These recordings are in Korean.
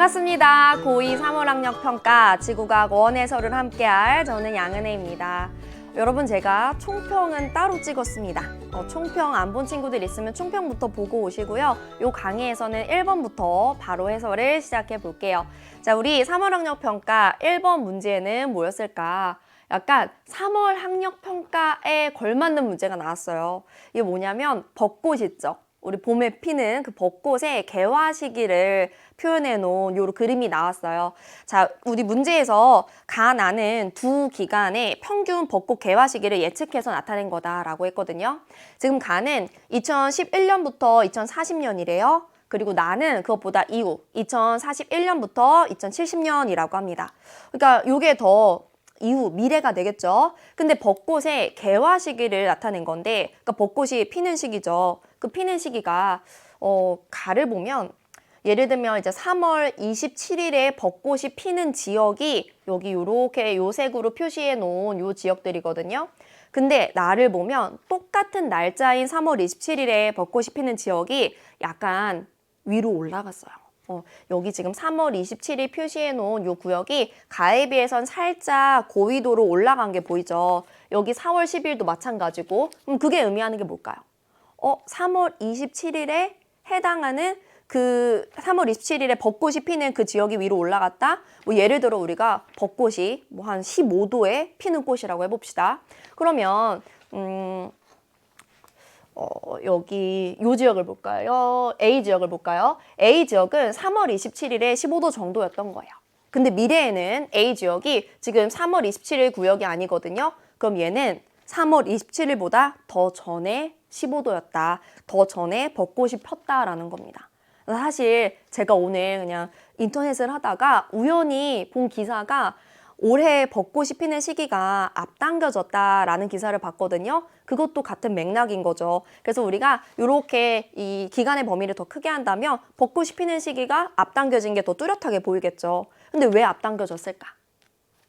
반갑습니다. 고2 3월학력 평가 지구과학 원 해설을 함께할 저는 양은혜입니다. 여러분, 제가 총평은 따로 찍었습니다. 총평 안 본 친구들 있으면 총평부터 보고 오시고요. 이 강의에서는 1번부터 바로 해설을 시작해 볼게요. 자, 우리 3월 학력 평가 1번 문제는 뭐였을까? 약간 3월 학력 평가에 걸맞는 문제가 나왔어요. 이게 뭐냐면 벚꽃 있죠. 우리 봄에 피는 그 벚꽃의 개화 시기를 표현해 놓은 요 그림이 나왔어요. 자, 우리 문제에서 가나는 두 기간의 평균 벚꽃 개화 시기를 예측해서 나타낸 거다라고 했거든요. 지금 가는 2011년부터 2040년이래요. 그리고 나는 그것보다 이후 2041년부터 2070년이라고 합니다. 그러니까 요게 더 이후 미래가 되겠죠. 근데 벚꽃의 개화 시기를 나타낸 건데, 그러니까 벚꽃이 피는 시기죠. 그 피는 시기가 가를 보면 예를 들면 이제 3월 27일에 벚꽃이 피는 지역이 여기 요렇게 요 색으로 표시해 놓은 요 지역들이거든요. 근데 날을 보면 똑같은 날짜인 3월 27일에 벚꽃이 피는 지역이 약간 위로 올라갔어요. 여기 지금 3월 27일 표시해 놓은 요 구역이 가에 비해선 살짝 고위도로 올라간 게 보이죠. 여기 4월 10일도 마찬가지고, 그게 의미하는 게 뭘까요? 3월 27일에 해당하는 그 3월 27일에 벚꽃이 피는 그 지역이 위로 올라갔다? 뭐 예를 들어 우리가 벚꽃이 뭐 한 15도에 피는 꽃이라고 해봅시다. 그러면 여기 요 지역을 볼까요? A 지역을 볼까요? A 지역은 3월 27일에 15도 정도였던 거예요. 근데 미래에는 A 지역이 지금 3월 27일 구역이 아니거든요. 그럼 얘는 3월 27일보다 더 전에 15도였다. 더 전에 벚꽃이 폈다라는 겁니다. 사실 제가 오늘 그냥 인터넷을 하다가 우연히 본 기사가 올해 벚꽃이 피는 시기가 앞당겨졌다라는 기사를 봤거든요. 그것도 같은 맥락인 거죠. 그래서 우리가 이렇게 이 기간의 범위를 더 크게 한다면 벚꽃이 피는 시기가 앞당겨진 게 더 뚜렷하게 보이겠죠. 근데 왜 앞당겨졌을까?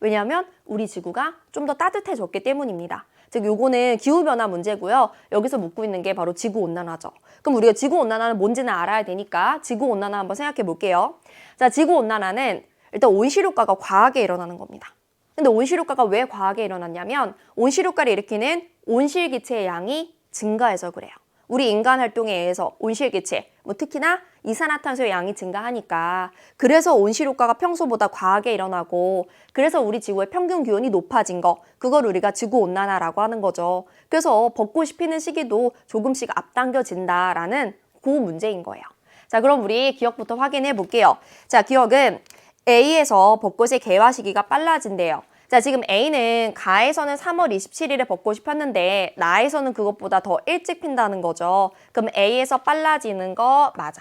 왜냐하면 우리 지구가 좀 더 따뜻해졌기 때문입니다. 즉 요거는 기후변화 문제고요. 여기서 묻고 있는 게 바로 지구온난화죠. 그럼 우리가 지구온난화는 뭔지는 알아야 되니까 지구온난화 한번 생각해 볼게요. 자, 지구온난화는 일단 온실효과가 과하게 일어나는 겁니다. 근데 온실효과가 왜 과하게 일어났냐면 온실효과를 일으키는 온실기체의 양이 증가해서 그래요. 우리 인간 활동에 의해서 온실기체, 뭐 특히나 이산화탄소의 양이 증가하니까 그래서 온실효과가 평소보다 과하게 일어나고 그래서 우리 지구의 평균 기온이 높아진 거, 그걸 우리가 지구온난화라고 하는 거죠. 그래서 벚꽃이 피는 시기도 조금씩 앞당겨진다라는 그 문제인 거예요. 자, 그럼 우리 기억부터 확인해 볼게요. 자, 기억은 A에서 벚꽃의 개화 시기가 빨라진대요. 자, 지금 A는 가에서는 3월 27일에 벚꽃이 폈는데 나에서는 그것보다 더 일찍 핀다는 거죠. 그럼 A에서 빨라지는 거 맞아요.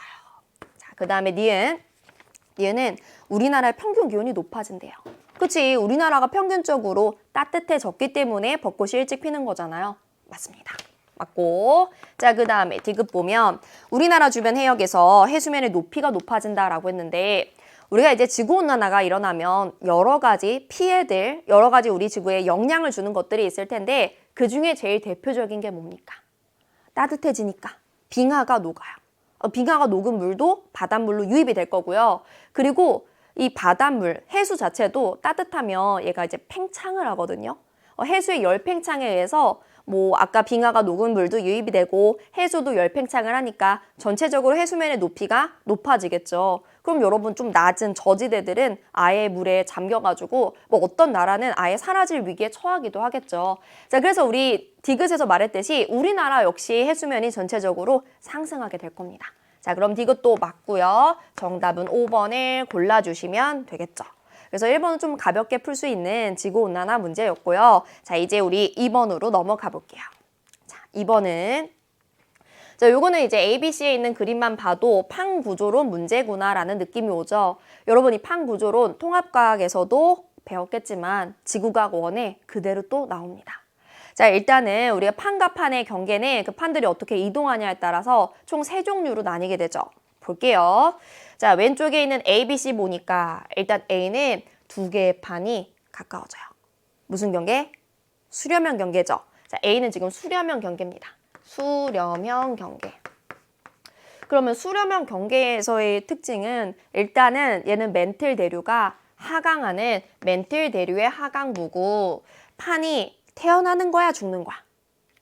자, 그 다음에 니은은 우리나라의 평균 기온이 높아진대요. 그치? 우리나라가 평균적으로 따뜻해졌기 때문에 벚꽃이 일찍 피는 거잖아요. 맞습니다. 맞고. 자, 그 다음에 디귿 보면 우리나라 주변 해역에서 해수면의 높이가 높아진다라고 했는데 우리가 이제 지구온난화가 일어나면 여러 가지 피해들, 여러 가지 우리 지구에 영향을 주는 것들이 있을 텐데 그 중에 제일 대표적인 게 뭡니까? 따뜻해지니까 빙하가 녹아요. 빙하가 녹은 물도 바닷물로 유입이 될 거고요. 그리고 이 바닷물, 해수 자체도 따뜻하면 얘가 이제 팽창을 하거든요. 해수의 열 팽창에 의해서 뭐 아까 빙하가 녹은 물도 유입이 되고 해수도 열 팽창을 하니까 전체적으로 해수면의 높이가 높아지겠죠. 그럼 여러분 좀 낮은 저지대들은 아예 물에 잠겨가지고 뭐 어떤 나라는 아예 사라질 위기에 처하기도 하겠죠. 자, 그래서 우리 디귿에서 말했듯이 우리나라 역시 해수면이 전체적으로 상승하게 될 겁니다. 자, 그럼 디귿도 맞고요. 정답은 5번을 골라주시면 되겠죠. 그래서 1번은 좀 가볍게 풀 수 있는 지구온난화 문제였고요. 자, 이제 우리 2번으로 넘어가 볼게요. 자, 2번은 자, 요거는 이제 ABC에 있는 그림만 봐도 팡구조론 문제구나라는 느낌이 오죠. 여러분, 이 팡구조론 통합과학에서도 배웠겠지만 지구과학 1에 그대로 또 나옵니다. 자, 일단은 우리가 판과 판의 경계는 그 판들이 어떻게 이동하냐에 따라서 총 3종류로 나뉘게 되죠. 볼게요. 자, 왼쪽에 있는 A, B, C 보니까 일단 A는 2개의 판이 가까워져요. 무슨 경계? 수렴형 경계죠. 자, A는 지금 수렴형 경계입니다. 수렴형 경계. 그러면 수렴형 경계에서의 특징은 일단은 얘는 멘틀 대류가 하강하는 멘틀 대류의 하강부고 판이 태어나는 거야 죽는 거야?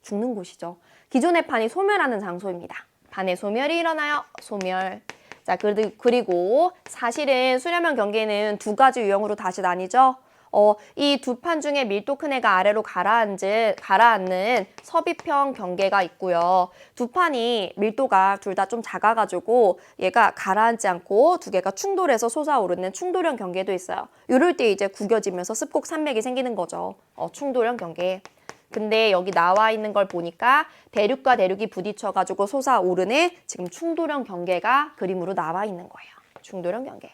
죽는 곳이죠. 기존의 판이 소멸하는 장소입니다. 판에 소멸이 일어나요. 소멸. 자, 그리고 사실은 수렴형 경계는 두 가지 유형으로 다시 나뉘죠. 이 두 판 중에 밀도 큰 애가 아래로 가라앉는 섭입형 경계가 있고요. 두 판이 밀도가 둘 다 좀 작아가지고 얘가 가라앉지 않고 두 개가 충돌해서 솟아오르는 충돌형 경계도 있어요. 이럴 때 이제 구겨지면서 습곡 산맥이 생기는 거죠. 충돌형 경계. 근데 여기 나와 있는 걸 보니까 대륙과 대륙이 부딪혀가지고 솟아오르는 지금 충돌형 경계가 그림으로 나와 있는 거예요. 충돌형 경계.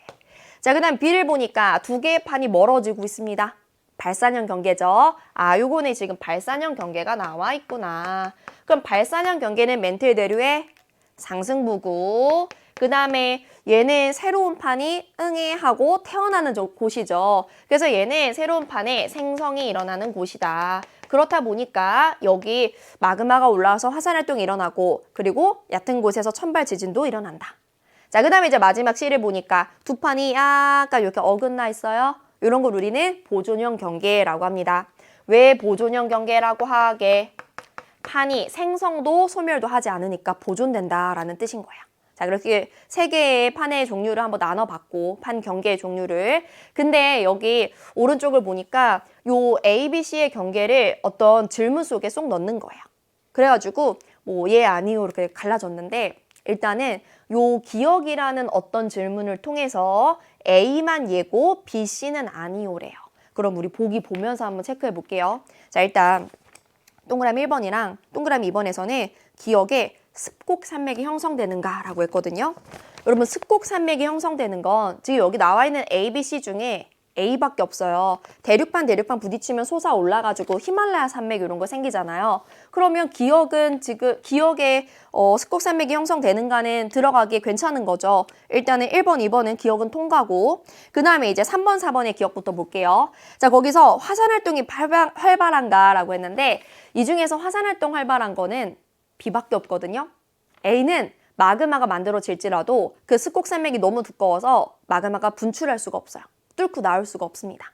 자, 그 다음 B를 보니까 두 개의 판이 멀어지고 있습니다. 발산형 경계죠. 아, 요거는 지금 발산형 경계가 나와 있구나. 그럼 발산형 경계는 멘틀 대류의 상승부고, 그 다음에 얘는 새로운 판이 응애하고 태어나는 곳이죠. 그래서 얘는 새로운 판에 생성이 일어나는 곳이다. 그렇다 보니까 여기 마그마가 올라와서 화산활동이 일어나고, 그리고 얕은 곳에서 천발 지진도 일어난다. 자, 그 다음에 이제 마지막 C를 보니까 두 판이 약간 이렇게 어긋나 있어요. 이런 걸 우리는 보존형 경계라고 합니다. 왜 보존형 경계라고 하게? 판이 생성도 소멸도 하지 않으니까 보존된다라는 뜻인 거야. 자, 그렇게 세 개의 판의 종류를 한번 나눠봤고, 판 경계의 종류를. 근데 여기 오른쪽을 보니까 요 A, B, C의 경계를 어떤 질문 속에 쏙 넣는 거예요. 그래가지고 뭐 예, 아니요 이렇게 갈라졌는데, 일단은 요 기억이라는 어떤 질문을 통해서 A만 예고 B, C는 아니오래요. 그럼 우리 보기 보면서 한번 체크해 볼게요. 자, 일단 동그라미 1번이랑 동그라미 2번에서는 기억에 습곡 산맥이 형성되는가라고 했거든요. 여러분, 습곡 산맥이 형성되는 건 지금 여기 나와 있는 A, B, C 중에 A밖에 없어요. 대륙판 부딪히면 솟아 올라가지고 히말라야 산맥 이런 거 생기잖아요. 그러면 기억은 지금 기억에 습곡 산맥이 형성되는가는 들어가기 괜찮은 거죠. 일단은 1번, 2번은 기억은 통과고, 그 다음에 이제 3번, 4번의 기억부터 볼게요. 자, 거기서 화산활동이 활발한가라고 했는데 이 중에서 화산활동 활발한 거는 B밖에 없거든요. A는 마그마가 만들어질지라도 그 습곡 산맥이 너무 두꺼워서 마그마가 분출할 수가 없어요. 뚫고 나올 수가 없습니다.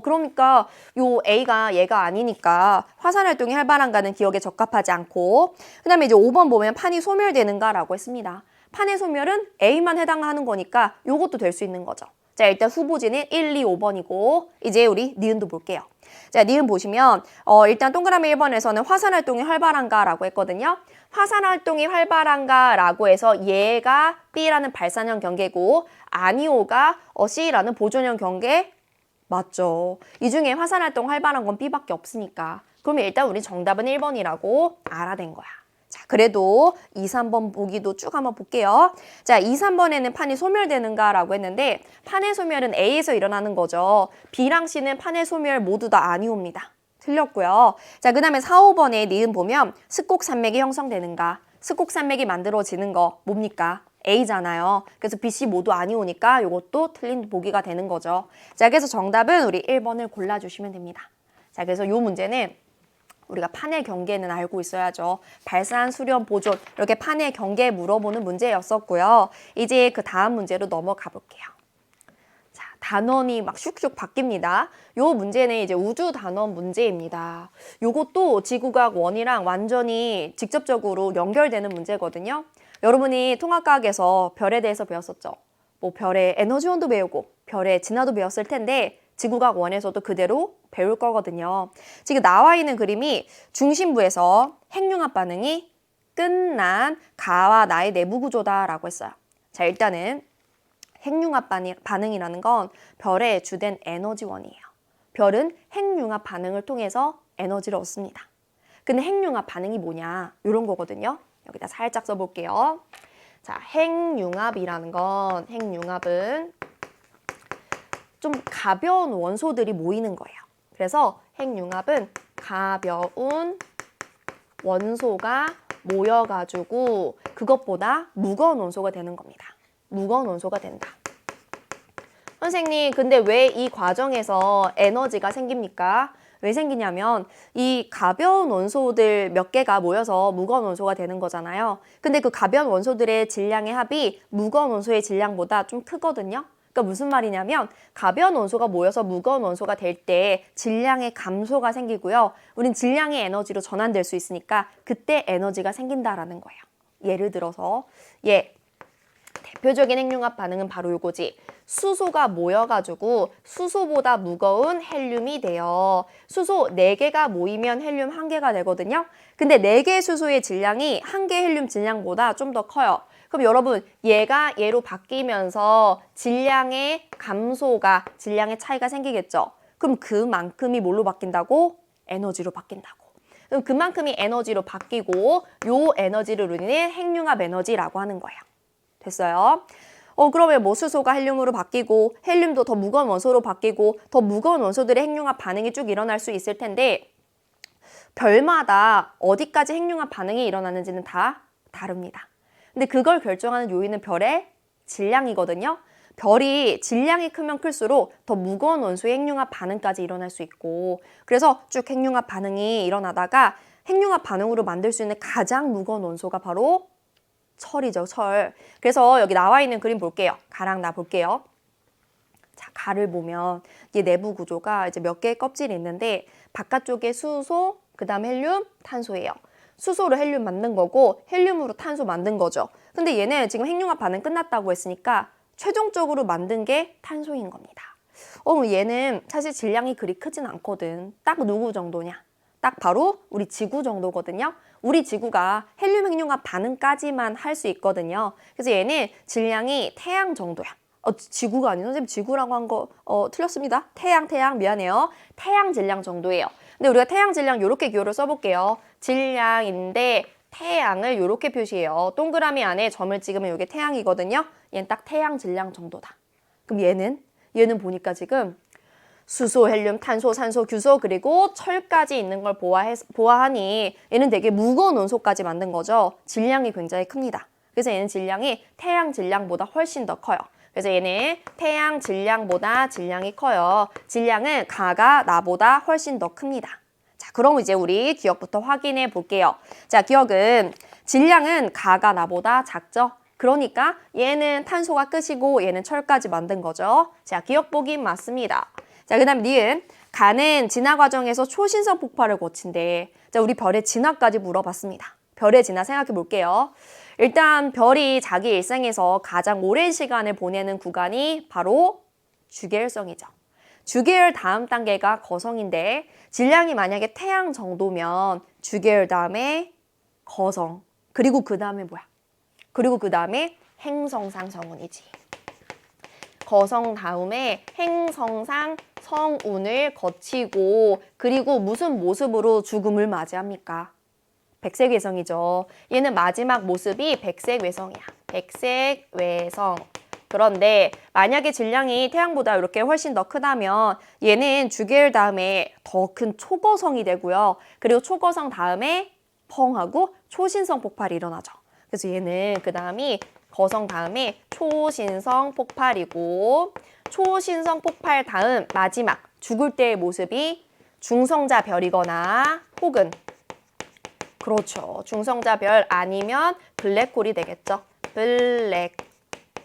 그러니까 요 A가 얘가 아니니까 화산활동이 활발한가는 기억에 적합하지 않고, 그 다음에 이제 5번 보면 판이 소멸되는가라고 했습니다. 판의 소멸은 A만 해당하는 거니까 요것도 될 수 있는 거죠. 자, 일단 후보지는 1, 2, 5번이고 이제 우리 니은도 볼게요. 자, 니은 보시면 일단 동그라미 1번에서는 화산활동이 활발한가라고 했거든요. 화산활동이 활발한가라고 해서 얘가 B라는 발산형 경계고 아니오가 C라는 보존형 경계 맞죠. 이 중에 화산활동 활발한 건 B밖에 없으니까. 그러면 일단 우리 정답은 1번이라고 알아낸 거야. 자, 그래도 2, 3번 보기도 쭉 한번 볼게요. 자, 2, 3번에는 판이 소멸되는가라고 했는데 판의 소멸은 A에서 일어나는 거죠. B랑 C는 판의 소멸 모두 다 아니옵니다. 틀렸고요. 자, 그 다음에 4, 5번에 니은 보면 습곡 산맥이 형성되는가. 습곡 산맥이 만들어지는 거 뭡니까? A잖아요. 그래서 B, C 모두 아니오니까 이것도 틀린 보기가 되는 거죠. 자, 그래서 정답은 우리 1번을 골라주시면 됩니다. 자, 그래서 이 문제는 우리가 판의 경계는 알고 있어야죠. 발산, 수렴, 보존 이렇게 판의 경계 물어보는 문제였었고요. 이제 그 다음 문제로 넘어가 볼게요. 자, 단원이 막 슉슉 바뀝니다. 요 문제는 이제 우주 단원 문제입니다. 요것도 지구과학 1이랑 완전히 직접적으로 연결되는 문제거든요. 여러분이 통합과학에서 별에 대해서 배웠었죠. 뭐 별의 에너지원도 배우고 별의 진화도 배웠을 텐데 지구과학 1에서도 그대로 배울 거거든요. 지금 나와 있는 그림이 중심부에서 핵융합 반응이 끝난 가와 나의 내부 구조다라고 했어요. 자, 일단은 핵융합 반응이라는 건 별의 주된 에너지원이에요. 별은 핵융합 반응을 통해서 에너지를 얻습니다. 근데 핵융합 반응이 뭐냐? 이런 거거든요. 여기다 살짝 써볼게요. 자, 핵융합이라는 건 핵융합은 좀 가벼운 원소들이 모이는 거예요. 그래서 핵융합은 가벼운 원소가 모여가지고 그것보다 무거운 원소가 되는 겁니다. 무거운 원소가 된다. 선생님, 근데 왜 이 과정에서 에너지가 생깁니까? 왜 생기냐면 이 가벼운 원소들 몇 개가 모여서 무거운 원소가 되는 거잖아요. 근데 그 가벼운 원소들의 질량의 합이 무거운 원소의 질량보다 좀 크거든요. 그러니까 무슨 말이냐면 가벼운 원소가 모여서 무거운 원소가 될 때 질량의 감소가 생기고요. 우린 질량의 에너지로 전환될 수 있으니까 그때 에너지가 생긴다라는 거예요. 예를 들어서 대표적인 핵융합 반응은 바로 요거지. 수소가 모여가지고 수소보다 무거운 헬륨이 돼요. 수소 4개가 모이면 헬륨 1개가 되거든요. 근데 4개의 수소의 질량이 1개 헬륨 질량보다 좀 더 커요. 그럼 여러분 얘가 얘로 바뀌면서 질량의 차이가 생기겠죠. 그럼 그만큼이 뭘로 바뀐다고? 에너지로 바뀐다고. 그럼 그만큼이 에너지로 바뀌고 요 에너지를 우리는 핵융합 에너지라고 하는 거예요. 됐어요? 그러면 뭐 수소가 헬륨으로 바뀌고 헬륨도 더 무거운 원소로 바뀌고 더 무거운 원소들의 핵융합 반응이 쭉 일어날 수 있을 텐데 별마다 어디까지 핵융합 반응이 일어나는지는 다 다릅니다. 근데 그걸 결정하는 요인은 별의 질량이거든요. 별이 질량이 크면 클수록 더 무거운 원소의 핵융합 반응까지 일어날 수 있고 그래서 쭉 핵융합 반응이 일어나다가 핵융합 반응으로 만들 수 있는 가장 무거운 원소가 바로 철이죠, 철. 그래서 여기 나와 있는 그림 볼게요. 가랑 나 볼게요. 자, 가를 보면 이 내부 구조가 이제 몇 개의 껍질이 있는데 바깥쪽에 수소, 그다음에 헬륨, 탄소예요. 수소로 헬륨 만든 거고 헬륨으로 탄소 만든 거죠. 근데 얘는 지금 핵융합 반응 끝났다고 했으니까 최종적으로 만든 게 탄소인 겁니다. 얘는 사실 질량이 그리 크진 않거든. 딱 누구 정도냐? 딱 바로 우리 지구 정도거든요. 우리 지구가 헬륨 핵융합 반응까지만 할 수 있거든요. 그래서 얘는 질량이 태양 정도야. 지구가 아니고 선생님 지구라고 한 거 틀렸습니다. 태양 미안해요. 태양 질량 정도예요. 근데 우리가 태양 질량 이렇게 기호를 써볼게요. 질량인데 태양을 이렇게 표시해요. 동그라미 안에 점을 찍으면 이게 태양이거든요. 얘는 딱 태양 질량 정도다. 그럼 얘는 보니까 지금 수소, 헬륨, 탄소, 산소, 규소 그리고 철까지 있는 걸 보아하니 얘는 되게 무거운 원소까지 만든 거죠. 질량이 굉장히 큽니다. 그래서 얘는 질량이 태양 질량보다 훨씬 더 커요. 그래서 얘는 태양 질량보다 질량이 커요. 질량은 가가 나보다 훨씬 더 큽니다. 자, 그럼 이제 우리 기억부터 확인해 볼게요. 자, 기억은 질량은 가가 나보다 작죠? 그러니까 얘는 탄소가 끝이고 얘는 철까지 만든 거죠. 자, 기억 보기 맞습니다. 자, 그 다음 니은. 가는 진화 과정에서 초신성 폭발을 거친대. 자, 우리 별의 진화까지 물어봤습니다. 별의 진화 생각해 볼게요. 일단 별이 자기 일생에서 가장 오랜 시간을 보내는 구간이 바로 주계열성이죠. 주계열 다음 단계가 거성인데 질량이 만약에 태양 정도면 주계열 다음에 거성. 그리고 그 다음에 뭐야? 그리고 그 다음에 행성상 성운이지. 거성 다음에 행성상 성운을 거치고 그리고 무슨 모습으로 죽음을 맞이합니까? 백색외성이죠. 얘는 마지막 모습이 백색외성이야. 백색외성. 그런데 만약에 질량이 태양보다 이렇게 훨씬 더 크다면 얘는 주계열 다음에 더 큰 초거성이 되고요. 그리고 초거성 다음에 펑 하고 초신성 폭발이 일어나죠. 그래서 얘는 그 다음이 거성 다음에 초신성 폭발이고 초신성 폭발 다음 마지막 죽을 때의 모습이 중성자 별이거나 혹은 그렇죠. 중성자 별 아니면 블랙홀이 되겠죠.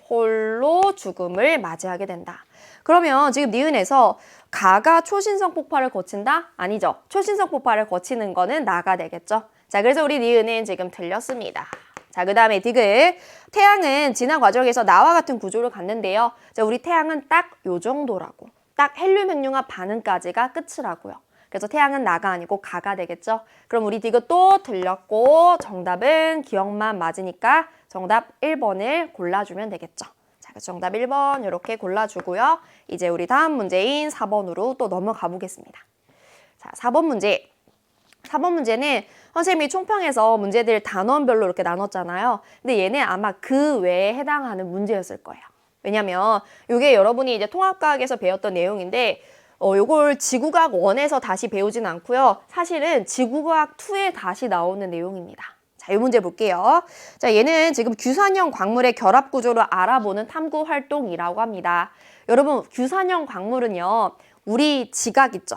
블랙홀로 죽음을 맞이하게 된다. 그러면 지금 니은에서 가가 초신성 폭발을 거친다? 아니죠. 초신성 폭발을 거치는 거는 나가 되겠죠. 자, 그래서 우리 니은은 지금 틀렸습니다. 자, 그 다음에 디귿. 태양은 진화 과정에서 나와 같은 구조를 갖는데요. 자, 우리 태양은 딱 요 정도라고. 딱 헬륨 핵융합 반응까지가 끝이라고요. 그래서 태양은 나가 아니고 가가 되겠죠. 그럼 우리 디귿 또 틀렸고 정답은 기억만 맞으니까 정답 1번을 골라주면 되겠죠. 자, 그래서 정답 1번 이렇게 골라주고요. 이제 우리 다음 문제인 4번으로 또 넘어가 보겠습니다. 자, 4번 문제. 4번 문제는 선생님이 총평해서 문제들 단원별로 이렇게 나눴잖아요. 근데 얘는 아마 그 외에 해당하는 문제였을 거예요. 왜냐면 이게 여러분이 이제 통합과학에서 배웠던 내용인데 요걸 지구과학 1에서 다시 배우진 않고요. 사실은 지구과학 2에 다시 나오는 내용입니다. 자, 이 문제 볼게요. 자, 얘는 지금 규산형 광물의 결합 구조를 알아보는 탐구 활동이라고 합니다. 여러분, 규산형 광물은요. 우리 지각 있죠?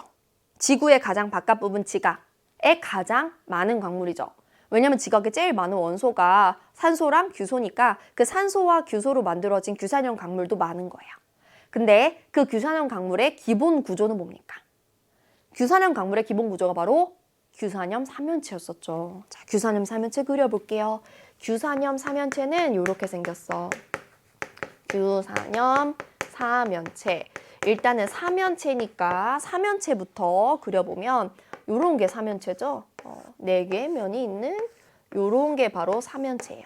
지구의 가장 바깥 부분 지각에 가장 많은 광물이죠. 왜냐면 지각에 제일 많은 원소가 산소랑 규소니까 그 산소와 규소로 만들어진 규산형 광물도 많은 거예요. 근데 그 규산형 광물의 기본 구조는 뭡니까? 규산형 광물의 기본 구조가 바로 규산염 삼연체였었죠. 자, 규산염 삼연체 그려볼게요. 규산염 삼연체는 이렇게 생겼어. 규산염 삼연체. 일단은 삼연체니까 삼연체부터 그려보면 요런 게 삼연체죠. 4개의 면이 있는 요런 게 바로 삼연체예요.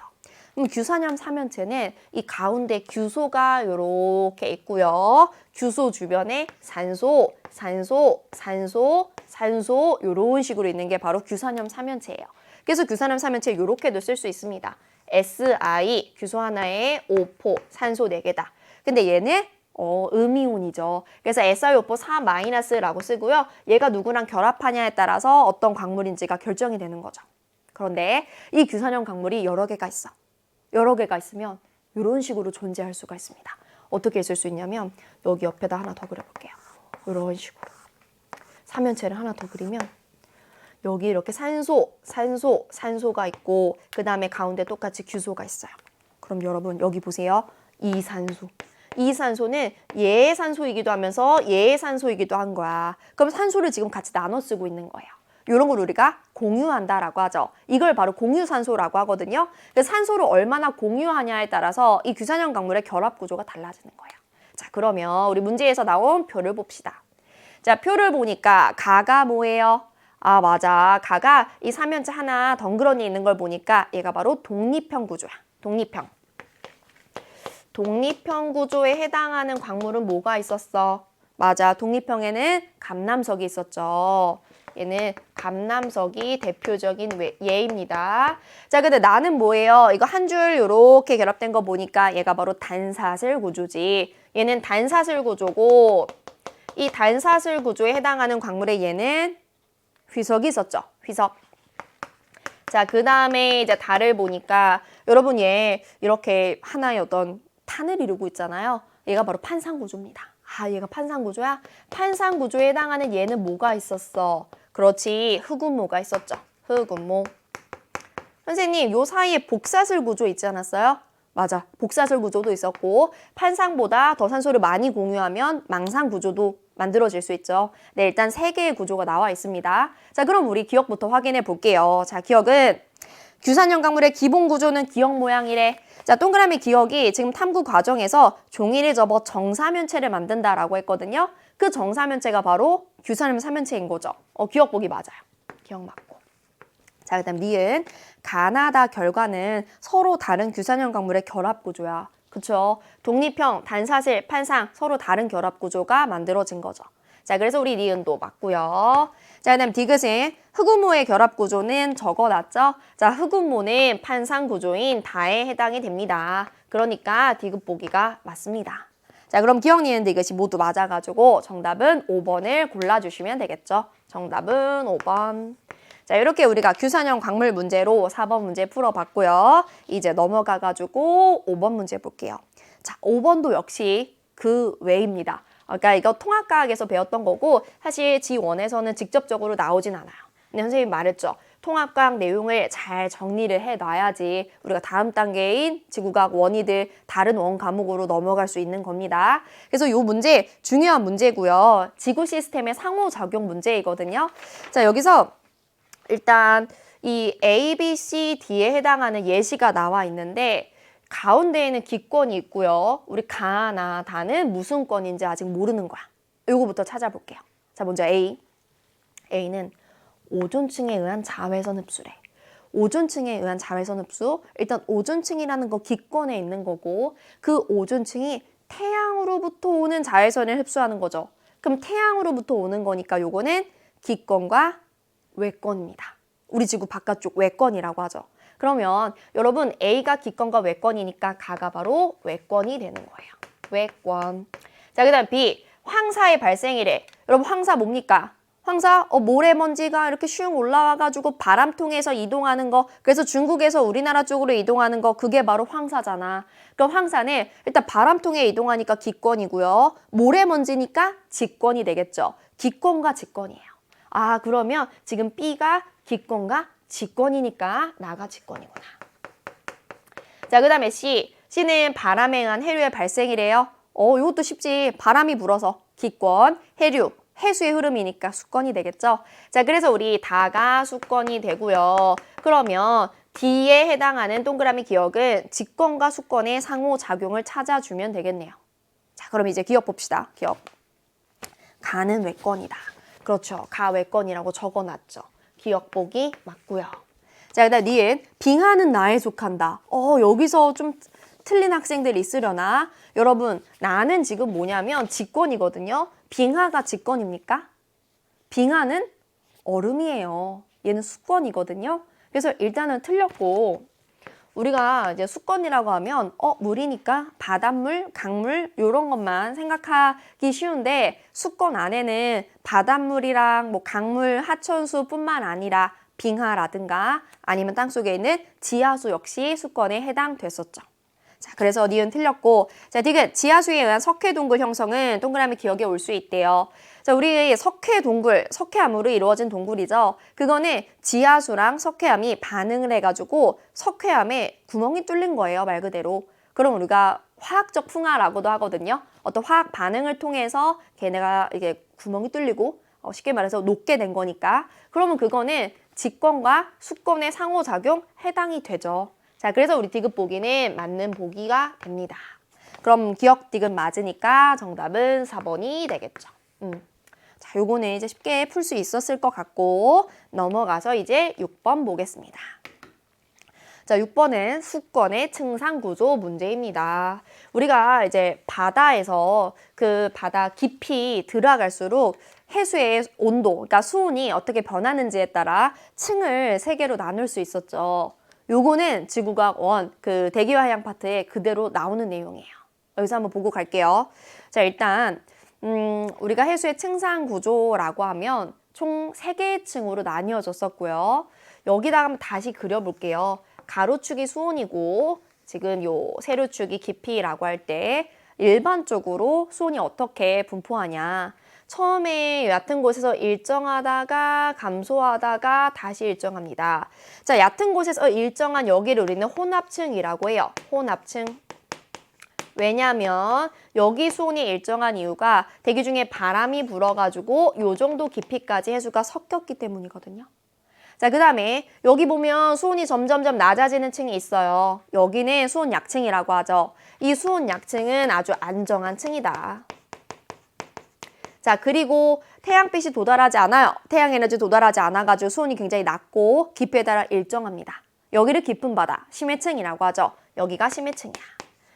그럼 규산염 삼연체는 이 가운데 규소가 요렇게 있고요. 규소 주변에 산소, 산소, 산소, 산소 요런 식으로 있는 게 바로 규산염 삼연체예요. 그래서 규산염 삼연체 요렇게도 쓸 수 있습니다. Si, 규소 하나에 O4, 산소 4개다. 근데 얘는 음이온이죠. 그래서 SiO4 4-라고 쓰고요. 얘가 누구랑 결합하냐에 따라서 어떤 광물인지가 결정이 되는 거죠. 그런데 이 규산염 광물이 여러 개가 있어. 여러 개가 있으면 이런 식으로 존재할 수가 있습니다. 어떻게 있을 수 있냐면 여기 옆에다 하나 더 그려볼게요. 이런 식으로. 삼연체를 하나 더 그리면 여기 이렇게 산소, 산소, 산소가 있고 그 다음에 가운데 똑같이 규소가 있어요. 그럼 여러분 여기 보세요. 이산소. 이 산소는 얘의 산소이기도 하면서 얘의 산소이기도 한 거야. 그럼 산소를 지금 같이 나눠 쓰고 있는 거예요. 이런 걸 우리가 공유한다라고 하죠. 이걸 바로 공유산소라고 하거든요. 그래서 산소를 얼마나 공유하냐에 따라서 이 규산염 광물의 결합 구조가 달라지는 거예요. 자, 그러면 우리 문제에서 나온 표를 봅시다. 자, 표를 보니까 가가 뭐예요? 아, 맞아. 가가 이 삼연체 하나 덩그러니 있는 걸 보니까 얘가 바로 독립형 구조야. 독립형. 독립형 구조에 해당하는 광물은 뭐가 있었어? 맞아. 독립형에는 감남석이 있었죠. 얘는 감남석이 대표적인 예입니다. 자, 근데 나는 뭐예요? 이거 한 줄 이렇게 결합된 거 보니까 얘가 바로 단사슬 구조지. 얘는 단사슬 구조고 이 단사슬 구조에 해당하는 광물의 얘는 휘석이 있었죠. 휘석. 자, 그 다음에 이제 달을 보니까 여러분 얘 이렇게 하나의 어떤 탄을 이루고 있잖아요. 얘가 바로 판상구조입니다. 아, 얘가 판상구조야? 판상구조에 해당하는 얘는 뭐가 있었어? 그렇지, 흑운모가 있었죠. 흑운모. 선생님, 요 사이에 복사슬 구조 있지 않았어요? 맞아, 복사슬 구조도 있었고 판상보다 더 산소를 많이 공유하면 망상 구조도 만들어질 수 있죠. 네, 일단 3개의 구조가 나와 있습니다. 자, 그럼 우리 기억부터 확인해 볼게요. 자, 기억은 규산염 광물의 기본 구조는 기억 모양이래. 자, 동그라미 기억이 지금 탐구 과정에서 종이를 접어 정사면체를 만든다라고 했거든요. 그 정사면체가 바로 규산염 삼연체인 거죠. 기억 보기 맞아요. 기억 맞고. 자, 그다음 니은 가나다 결과는 서로 다른 규산염 광물의 결합 구조야. 그쵸? 독립형, 단사슬, 판상 서로 다른 결합 구조가 만들어진 거죠. 자, 그래서 우리 니은도 맞고요. 자, 그다음 디귿은 흑운모의 결합 구조는 적어놨죠. 자, 흑운모는 판상 구조인 다에 해당이 됩니다. 그러니까 디귿 보기가 맞습니다. 자, 그럼 기억, 니은, 디귿이 모두 맞아가지고 정답은 5번을 골라주시면 되겠죠. 정답은 5번. 자, 이렇게 우리가 규산염 광물 문제로 4번 문제 풀어봤고요. 이제 넘어가가지고 5번 문제 볼게요. 자, 5번도 역시 그 외입니다. 그러니까 이거 통합과학에서 배웠던 거고 사실 G1에서는 직접적으로 나오진 않아요. 근데 선생님이 말했죠. 통합과학 내용을 잘 정리를 해놔야지 우리가 다음 단계인 지구과학 원이들 다른 원 과목으로 넘어갈 수 있는 겁니다. 그래서 이 문제 중요한 문제고요. 지구 시스템의 상호작용 문제이거든요. 자, 여기서 일단 이 A, B, C, D에 해당하는 예시가 나와 있는데 가운데에는 기권이 있고요. 우리 가나 다는 무슨 권인지 아직 모르는 거야. 이거부터 찾아볼게요. 자, 먼저 A. A는 오존층에 의한 자외선 흡수래. 오존층에 의한 자외선 흡수. 일단 오존층이라는 거 기권에 있는 거고 그 오존층이 태양으로부터 오는 자외선을 흡수하는 거죠. 그럼 태양으로부터 오는 거니까 요거는 기권과 외권입니다. 우리 지구 바깥쪽 외권이라고 하죠. 그러면 여러분 A가 기권과 외권이니까 가가 바로 외권이 되는 거예요. 외권. 자, 그 다음 B. 황사의 발생이래. 여러분 황사 뭡니까? 황사 모래먼지가 이렇게 슝 올라와가지고 바람 통해서 이동하는 거. 그래서 중국에서 우리나라 쪽으로 이동하는 거 그게 바로 황사잖아. 그럼 황사는 일단 바람 통해 이동하니까 기권이고요. 모래먼지니까 직권이 되겠죠. 기권과 직권이에요. 아, 그러면 지금 B가 기권과 직권이니까 나가 직권이구나. 자, 그 다음에 C. C는 바람에 의한 해류의 발생이래요. 이것도 쉽지. 바람이 불어서 기권, 해류, 해수의 흐름이니까 수권이 되겠죠. 자, 그래서 우리 다가 수권이 되고요. 그러면 D에 해당하는 동그라미 기억은 직권과 수권의 상호작용을 찾아주면 되겠네요. 자, 그럼 이제 기억 봅시다. 기억. 가는 외권이다. 그렇죠. 가 외권이라고 적어놨죠. 기억 보기 맞고요. 자, 그 다음 니은 빙하는 나에 속한다. 여기서 좀 틀린 학생들이 있으려나? 여러분, 나는 지금 뭐냐면 직권이거든요. 빙하가 직권입니까? 빙하는 얼음이에요. 얘는 수권이거든요. 그래서 일단은 틀렸고, 우리가 이제 수권이라고 하면 물이니까 바닷물, 강물 이런 것만 생각하기 쉬운데 수권 안에는 바닷물이랑 뭐 강물, 하천수뿐만 아니라 빙하라든가 아니면 땅속에 있는 지하수 역시 수권에 해당됐었죠. 자, 그래서 니은 틀렸고, 자, 디귿 지하수에 의한 석회동굴 형성은 동그라미 기억에 올 수 있대요. 자, 우리 석회동굴, 석회암으로 이루어진 동굴이죠. 그거는 지하수랑 석회암이 반응을 해가지고 석회암에 구멍이 뚫린 거예요, 말 그대로. 그럼 우리가 화학적 풍화라고도 하거든요. 어떤 화학 반응을 통해서 걔네가 이게 구멍이 뚫리고 쉽게 말해서 녹게 된 거니까. 그러면 그거는 직권과 수권의 상호작용 해당이 되죠. 자, 그래서 우리 디귿 보기는 맞는 보기가 됩니다. 그럼 기억 디귿 맞으니까 정답은 4번이 되겠죠. 자, 요거는 이제 쉽게 풀 수 있었을 것 같고 넘어가서 이제 6번 보겠습니다. 자, 6번은 수권의 층상구조 문제입니다. 우리가 이제 바다에서 그 바다 깊이 들어갈수록 해수의 온도, 그러니까 수온이 어떻게 변하는지에 따라 층을 3개로 나눌 수 있었죠. 요거는 지구과학 1, 그 대기와 해양 파트에 그대로 나오는 내용이에요. 여기서 한번 보고 갈게요. 자, 일단 우리가 해수의 층상 구조라고 하면 총 3개의 층으로 나뉘어졌었고요. 여기다가 한번 다시 그려볼게요. 가로축이 수온이고 지금 요 세로축이 깊이라고 할 때 일반적으로 수온이 어떻게 분포하냐. 처음에 얕은 곳에서 일정하다가 감소하다가 다시 일정합니다. 자, 얕은 곳에서 일정한 여기를 우리는 혼합층이라고 해요. 혼합층. 왜냐하면 여기 수온이 일정한 이유가 대기 중에 바람이 불어가지고 요 정도 깊이까지 해수가 섞였기 때문이거든요. 자, 그 다음에 여기 보면 수온이 점점점 낮아지는 층이 있어요. 여기는 수온 약층이라고 하죠. 이 수온 약층은 아주 안정한 층이다. 자, 그리고 태양빛이 도달하지 않아요. 태양 에너지 도달하지 않아가지고 수온이 굉장히 낮고 깊이에 따라 일정합니다. 여기를 깊은 바다, 심해층이라고 하죠. 여기가 심해층이야.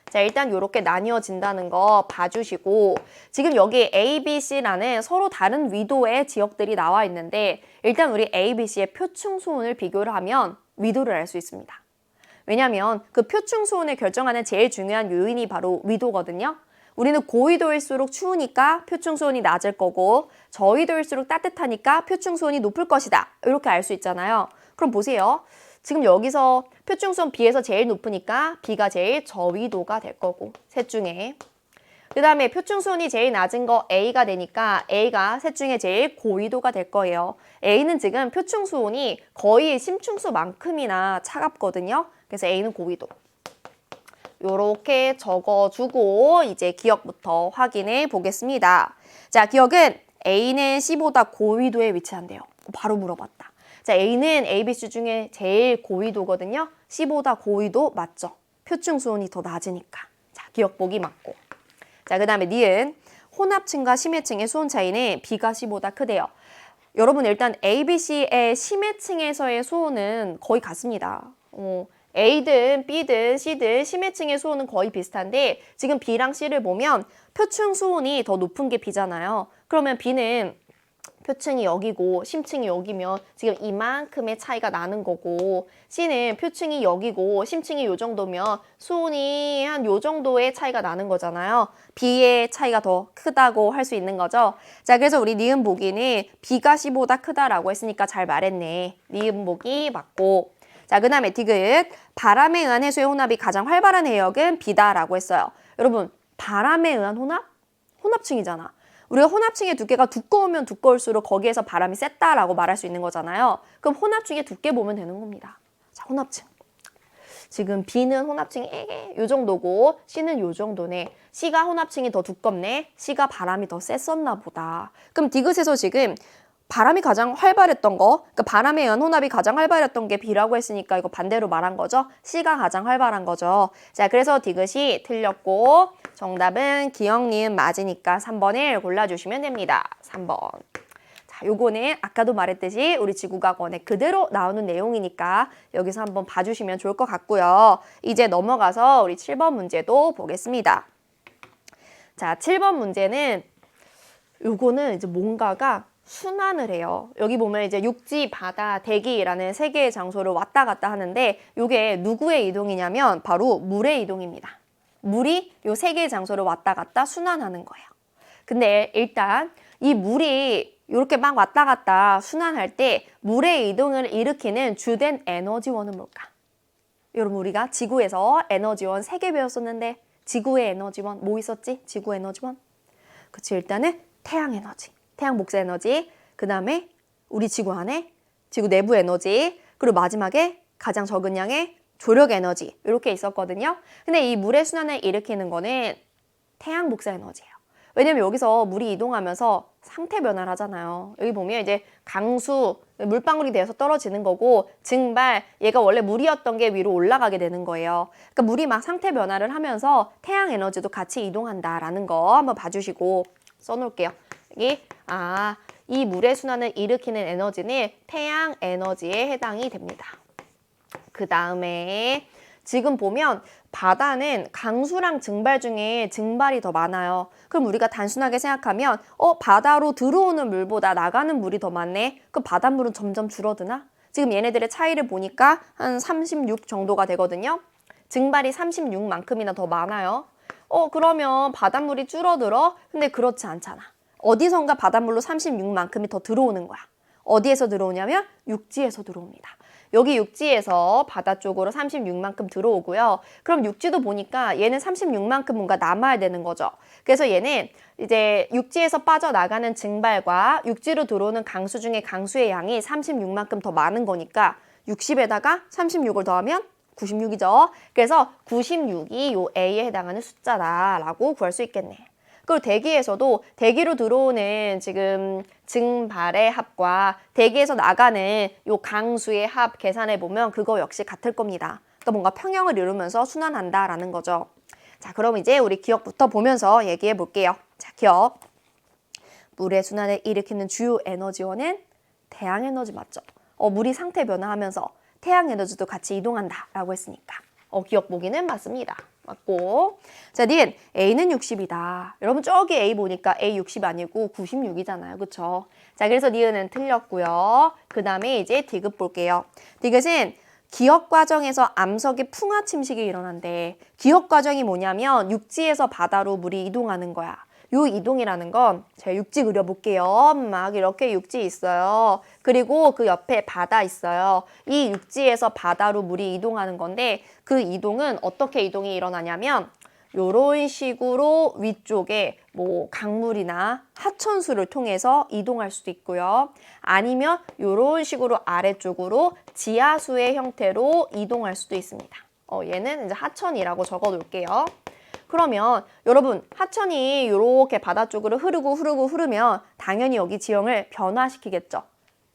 자, 일단 이렇게 나뉘어진다는 거 봐주시고 지금 여기 A, B, C라는 서로 다른 위도의 지역들이 나와 있는데 일단 우리 A, B, C의 표층 수온을 비교를 하면 위도를 알 수 있습니다. 왜냐하면 그 표층 수온을 결정하는 제일 중요한 요인이 바로 위도거든요. 우리는 고위도일수록 추우니까 표층 수온이 낮을 거고 저위도일수록 따뜻하니까 표층 수온이 높을 것이다. 이렇게 알 수 있잖아요. 그럼 보세요. 지금 여기서 표층 수온 B에서 제일 높으니까 B가 제일 저위도가 될 거고 셋 중에. 그 다음에 표층 수온이 제일 낮은 거 A가 되니까 A가 셋 중에 제일 고위도가 될 거예요. A는 지금 표층 수온이 거의 심층수만큼이나 차갑거든요. 그래서 A는 고위도. 요렇게 적어주고 이제 기억부터 확인해 보겠습니다. 자, 기억은 A는 C보다 고위도에 위치한대요. 바로 물어봤다. 자, A는 A, B, C 중에 제일 고위도거든요. C보다 고위도 맞죠? 표층 수온이 더 낮으니까. 자, 기억 보기 맞고. 자, 그 다음에 니은 혼합층과 심해층의 수온 차이는 B가 C보다 크대요. 여러분 일단 A, B, C의 심해층에서의 수온은 거의 같습니다. A든 B든 C든 심해층의 수온은 거의 비슷한데 지금 B랑 C를 보면 표층 수온이 더 높은 게 B잖아요. 그러면 B는 표층이 여기고 심층이 여기면 지금 이만큼의 차이가 나는 거고 C는 표층이 여기고 심층이 요 정도면 수온이 한 요 정도의 차이가 나는 거잖아요. B의 차이가 더 크다고 할 수 있는 거죠. 자, 그래서 우리 니은 보기는 B가 C보다 크다라고 했으니까 잘 말했네. 니은 보기 맞고. 자, 그 다음에 디귿 바람에 의한 해수의 혼합이 가장 활발한 해역은 B다라고 했어요. 여러분 바람에 의한 혼합? 혼합층이잖아. 우리가 혼합층의 두께가 두꺼우면 두꺼울수록 거기에서 바람이 셌다라고 말할 수 있는 거잖아요. 그럼 혼합층의 두께 보면 되는 겁니다. 자, 혼합층. 지금 B는 혼합층이 요 정도고 C는 요 정도네. C가 혼합층이 더 두껍네. C가 바람이 더 셌었나 보다. 그럼 디귿에서 지금 바람이 가장 활발했던 거, 그러니까 바람에 의한 혼합이 가장 활발했던 게 B라고 했으니까 이거 반대로 말한 거죠. C가 가장 활발한 거죠. 자, 그래서 디귿이 틀렸고 정답은 기억, 니은 맞으니까 3번을 골라주시면 됩니다. 3번. 자, 요거는 아까도 말했듯이 우리 지구과학원에 그대로 나오는 내용이니까 여기서 한번 봐주시면 좋을 것 같고요. 이제 넘어가서 우리 7번 문제도 보겠습니다. 자, 7번 문제는 요거는 이제 뭔가가 순환을 해요. 여기 보면 이제 육지, 바다, 대기라는 세 개의 장소를 왔다 갔다 하는데 이게 누구의 이동이냐면 바로 물의 이동입니다. 물이 요 세 개의 장소를 왔다 갔다 순환하는 거예요. 근데 일단 이 물이 이렇게 막 왔다 갔다 순환할 때 물의 이동을 일으키는 주된 에너지원은 뭘까? 여러분 우리가 지구에서 에너지원 3개 배웠었는데 지구의 에너지원 뭐 있었지? 지구 에너지원? 그치, 일단은 태양 에너지. 태양 복사 에너지, 그 다음에 우리 지구 안에 지구 내부 에너지, 그리고 마지막에 가장 적은 양의 조력 에너지 이렇게 있었거든요. 근데 이 물의 순환을 일으키는 거는 태양 복사 에너지예요. 왜냐면 여기서 물이 이동하면서 상태 변화를 하잖아요. 여기 보면 이제 강수, 물방울이 되어서 떨어지는 거고 증발, 얘가 원래 물이었던 게 위로 올라가게 되는 거예요. 그러니까 물이 막 상태 변화를 하면서 태양 에너지도 같이 이동한다라는 거 한번 봐주시고 써놓을게요. 여기 이 물의 순환을 일으키는 에너지는 태양 에너지에 해당이 됩니다. 그 다음에 지금 보면 바다는 강수랑 증발 중에 증발이 더 많아요. 그럼 우리가 단순하게 생각하면 바다로 들어오는 물보다 나가는 물이 더 많네? 그럼 바닷물은 점점 줄어드나? 지금 얘네들의 차이를 보니까 한 36 정도가 되거든요. 증발이 36만큼이나 더 많아요. 그러면 바닷물이 줄어들어? 근데 그렇지 않잖아. 어디선가 바닷물로 36만큼이 더 들어오는 거야. 어디에서 들어오냐면 육지에서 들어옵니다. 여기 육지에서 바다 쪽으로 36만큼 들어오고요. 그럼 육지도 보니까 얘는 36만큼 뭔가 남아야 되는 거죠. 그래서 얘는 이제 육지에서 빠져나가는 증발과 육지로 들어오는 강수 중에 강수의 양이 36만큼 더 많은 거니까 60에다가 36을 더하면 96이죠. 그래서 96이 요 A에 해당하는 숫자다라고 구할 수 있겠네. 그리고 대기에서도 대기로 들어오는 지금 증발의 합과 대기에서 나가는 요 강수의 합 계산해 보면 그거 역시 같을 겁니다. 그러니까 뭔가 평형을 이루면서 순환한다라는 거죠. 자, 그럼 이제 우리 기억부터 보면서 얘기해 볼게요. 자, 기억. 물의 순환을 일으키는 주요 에너지원은 태양 에너지 맞죠? 물이 상태 변화하면서 태양 에너지도 같이 이동한다라고 했으니까. 기억 보기는 맞습니다. 맞고. 자, 니은 A는 60이다. 여러분 저기 A 보니까 A 60 아니고 96이잖아요. 그쵸? 자, 그래서 니은은 틀렸고요. 그 다음에 이제 디귿 볼게요. 디귿은 기억 과정에서 암석의 풍화 침식이 일어난대. 기억 과정이 뭐냐면 육지에서 바다로 물이 이동하는 거야. 요 이동이라는 건 제가 육지 그려볼게요. 막 이렇게 육지 있어요. 그리고 그 옆에 바다 있어요. 이 육지에서 바다로 물이 이동하는 건데 그 이동은 어떻게 이동이 일어나냐면 요런 식으로 위쪽에 뭐 강물이나 하천수를 통해서 이동할 수도 있고요. 아니면 요런 식으로 아래쪽으로 지하수의 형태로 이동할 수도 있습니다. 얘는 이제 하천이라고 적어 놓을게요. 그러면 여러분 하천이 이렇게 바다 쪽으로 흐르면 당연히 여기 지형을 변화시키겠죠.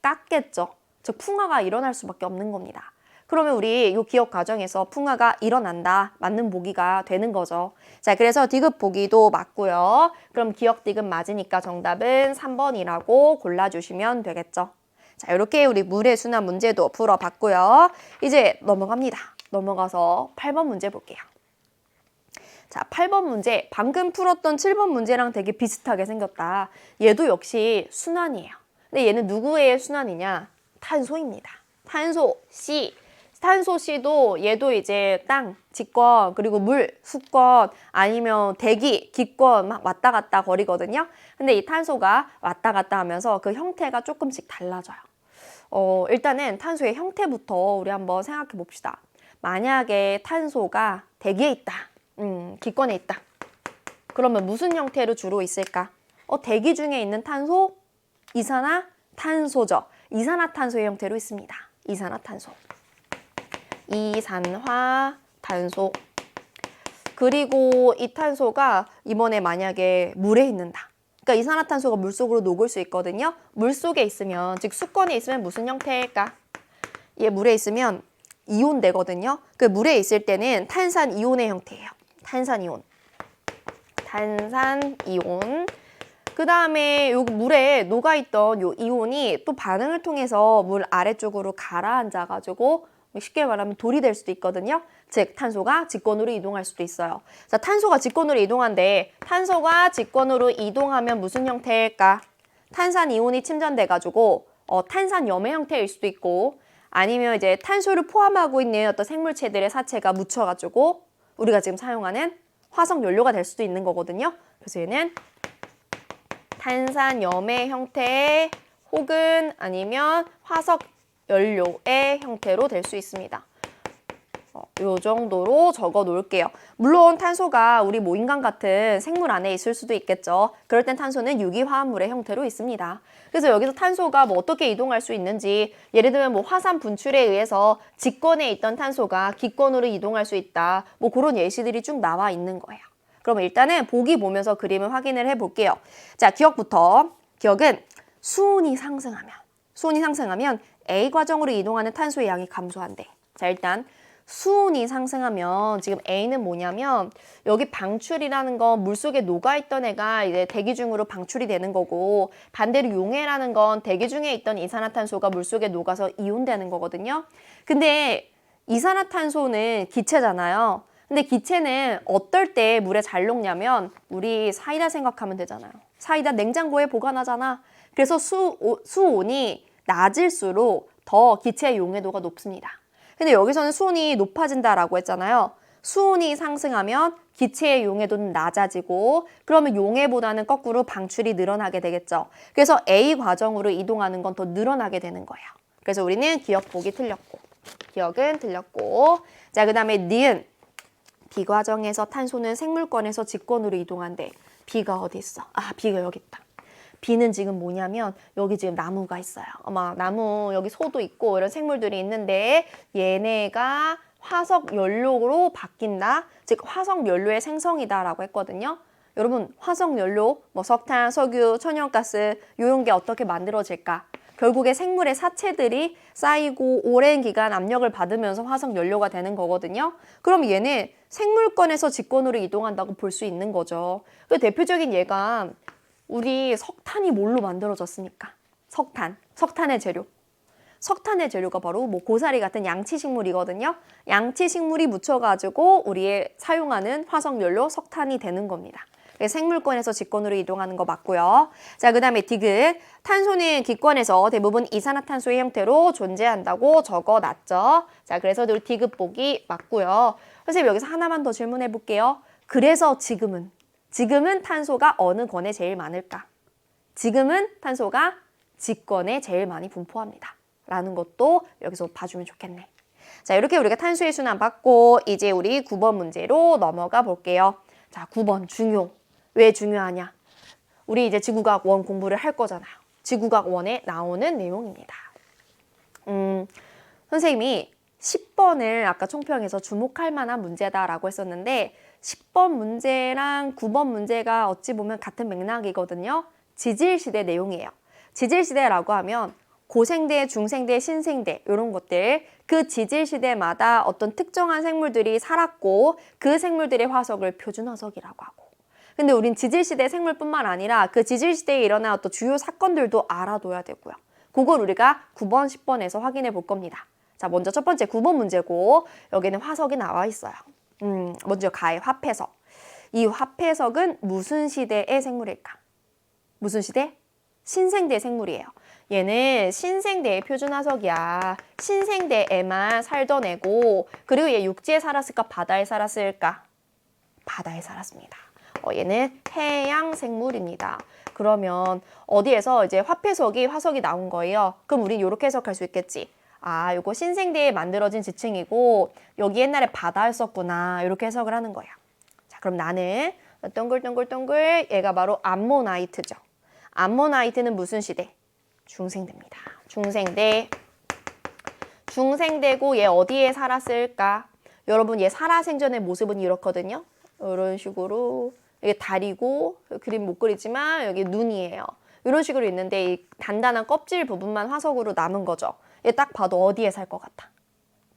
깎겠죠. 즉 풍화가 일어날 수밖에 없는 겁니다. 그러면 우리 이 기억 과정에서 풍화가 일어난다. 맞는 보기가 되는 거죠. 자, 그래서 디귿 보기도 맞고요. 그럼 기억 디귿 맞으니까 정답은 3번이라고 골라주시면 되겠죠. 자, 이렇게 우리 물의 순환 문제도 풀어봤고요. 이제 넘어갑니다. 넘어가서 8번 문제 볼게요. 자, 8번 문제, 방금 풀었던 7번 문제랑 되게 비슷하게 생겼다. 얘도 역시 순환이에요. 근데 얘는 누구의 순환이냐? 탄소입니다. 탄소 C. 탄소 C도 얘도 이제 땅, 직권, 그리고 물, 수권, 아니면 대기, 기권 막 왔다 갔다 거리거든요. 근데 이 탄소가 왔다 갔다 하면서 그 형태가 조금씩 달라져요. 일단은 탄소의 형태부터 우리 한번 생각해 봅시다. 만약에 탄소가 대기에 있다. 기권에 있다. 그러면 무슨 형태로 주로 있을까? 대기 중에 있는 탄소, 이산화탄소죠. 이산화탄소의 형태로 있습니다. 이산화탄소. 이산화탄소. 그리고 이 탄소가 이번에 만약에 물에 있는다. 그러니까 이산화탄소가 물속으로 녹을 수 있거든요. 물속에 있으면, 즉 수권에 있으면 무슨 형태일까? 얘 물에 있으면 이온 되거든요. 그 물에 있을 때는 탄산 이온의 형태예요. 탄산이온. 탄산이온. 그 다음에 요 물에 녹아있던 요 이온이 또 반응을 통해서 물 아래쪽으로 가라앉아가지고 쉽게 말하면 돌이 될 수도 있거든요. 즉 탄소가 직권으로 이동할 수도 있어요. 자, 탄소가 직권으로 이동한데 탄소가 직권으로 이동하면 무슨 형태일까? 탄산이온이 침전돼가지고 탄산염의 형태일 수도 있고 아니면 이제 탄소를 포함하고 있는 어떤 생물체들의 사체가 묻혀가지고 우리가 지금 사용하는 화석 연료가 될 수도 있는 거거든요. 그래서 얘는 탄산염의 형태 혹은 아니면 화석 연료의 형태로 될 수 있습니다. 요 정도로 적어 놓을게요. 물론 탄소가 우리 인간 같은 생물 안에 있을 수도 있겠죠. 그럴 땐 탄소는 유기화합물의 형태로 있습니다. 그래서 여기서 탄소가 어떻게 이동할 수 있는지 예를 들면 화산 분출에 의해서 직권에 있던 탄소가 기권으로 이동할 수 있다. 그런 예시들이 쭉 나와 있는 거예요. 그럼 일단은 보기 보면서 그림을 확인을 해볼게요. 자, 기억부터. 기억은 수온이 상승하면 A 과정으로 이동하는 탄소의 양이 감소한대. 자, 일단 수온이 상승하면 지금 A는 뭐냐면 여기 방출이라는 건 물속에 녹아있던 애가 이제 대기 중으로 방출이 되는 거고 반대로 용해라는 건 대기 중에 있던 이산화탄소가 물속에 녹아서 이온되는 거거든요. 근데 이산화탄소는 기체잖아요. 근데 기체는 어떨 때 물에 잘 녹냐면 우리 사이다 생각하면 되잖아요. 사이다 냉장고에 보관하잖아. 그래서 수온이 낮을수록 더 기체의 용해도가 높습니다. 근데 여기서는 수온이 높아진다라고 했잖아요. 수온이 상승하면 기체의 용해도는 낮아지고 그러면 용해보다는 거꾸로 방출이 늘어나게 되겠죠. 그래서 A 과정으로 이동하는 건 더 늘어나게 되는 거예요. 그래서 우리는 기억 보기 틀렸고 기억은 틀렸고 자, 그 다음에 니은 B 과정에서 탄소는 생물권에서 직권으로 이동한대. B가 어디 있어? B가 여기 있다. B는 지금 뭐냐면 여기 지금 나무가 있어요. 나무 여기 소도 있고 이런 생물들이 있는데 얘네가 화석 연료로 바뀐다. 즉 화석 연료의 생성이다라고 했거든요. 여러분 화석 연료, 석탄, 석유, 천연가스 이런 게 어떻게 만들어질까? 결국에 생물의 사체들이 쌓이고 오랜 기간 압력을 받으면서 화석 연료가 되는 거거든요. 그럼 얘는 생물권에서 직권으로 이동한다고 볼 수 있는 거죠. 그 대표적인 예가 우리 석탄이 뭘로 만들어졌습니까? 석탄의 재료. 석탄의 재료가 바로 고사리 같은 양치식물이거든요. 양치식물이 묻혀가지고 우리의 사용하는 화석연료 석탄이 되는 겁니다. 생물권에서 직권으로 이동하는 거 맞고요. 자, 그 다음에 디귿. 탄소는 기권에서 대부분 이산화탄소의 형태로 존재한다고 적어놨죠. 자, 그래서 우리 디귿 보기 맞고요. 선생님 여기서 하나만 더 질문해 볼게요. 그래서 지금은 탄소가 어느 권에 제일 많을까? 지금은 탄소가 직권에 제일 많이 분포합니다. 라는 것도 여기서 봐주면 좋겠네. 자, 이렇게 우리가 탄소의 순환 받고 이제 우리 9번 문제로 넘어가 볼게요. 자, 9번 중요. 왜 중요하냐? 우리 이제 지구과학 1 공부를 할 거잖아요. 지구과학 1에 나오는 내용입니다. 선생님이 10번을 아까 총평에서 주목할 만한 문제다라고 했었는데 10번 문제랑 9번 문제가 어찌 보면 같은 맥락이거든요. 지질시대 내용이에요. 지질시대라고 하면 고생대, 중생대, 신생대 이런 것들 그 지질시대마다 어떤 특정한 생물들이 살았고 그 생물들의 화석을 표준화석이라고 하고 근데 우린 지질시대 생물뿐만 아니라 그 지질시대에 일어난 어떤 주요 사건들도 알아둬야 되고요. 그걸 우리가 9번, 10번에서 확인해 볼 겁니다. 자, 먼저 첫 번째 9번 문제고 여기는 화석이 나와 있어요. 먼저 가의 화폐석. 이 화폐석은 무슨 시대의 생물일까? 무슨 시대? 신생대 생물이에요. 얘는 신생대의 표준화석이야. 신생대에만 살던 애고 그리고 얘 육지에 살았을까? 바다에 살았을까? 바다에 살았습니다. 얘는 해양 생물입니다. 그러면 어디에서 이제 화폐석이 화석이 나온 거예요. 그럼 우린 이렇게 해석할 수 있겠지. 요거 신생대에 만들어진 지층이고 여기 옛날에 바다였었구나. 이렇게 해석을 하는 거야. 자, 그럼 나는 동글동글동글 얘가 바로 암모나이트죠. 암모나이트는 무슨 시대? 중생대입니다. 중생대. 중생대고 얘 어디에 살았을까? 여러분 얘 살아생전의 모습은 이렇거든요. 이런 식으로 이게 다리고 그림 못 그리지만 여기 눈이에요. 이런 식으로 있는데 이 단단한 껍질 부분만 화석으로 남은 거죠. 얘 딱 봐도 어디에 살 것 같아?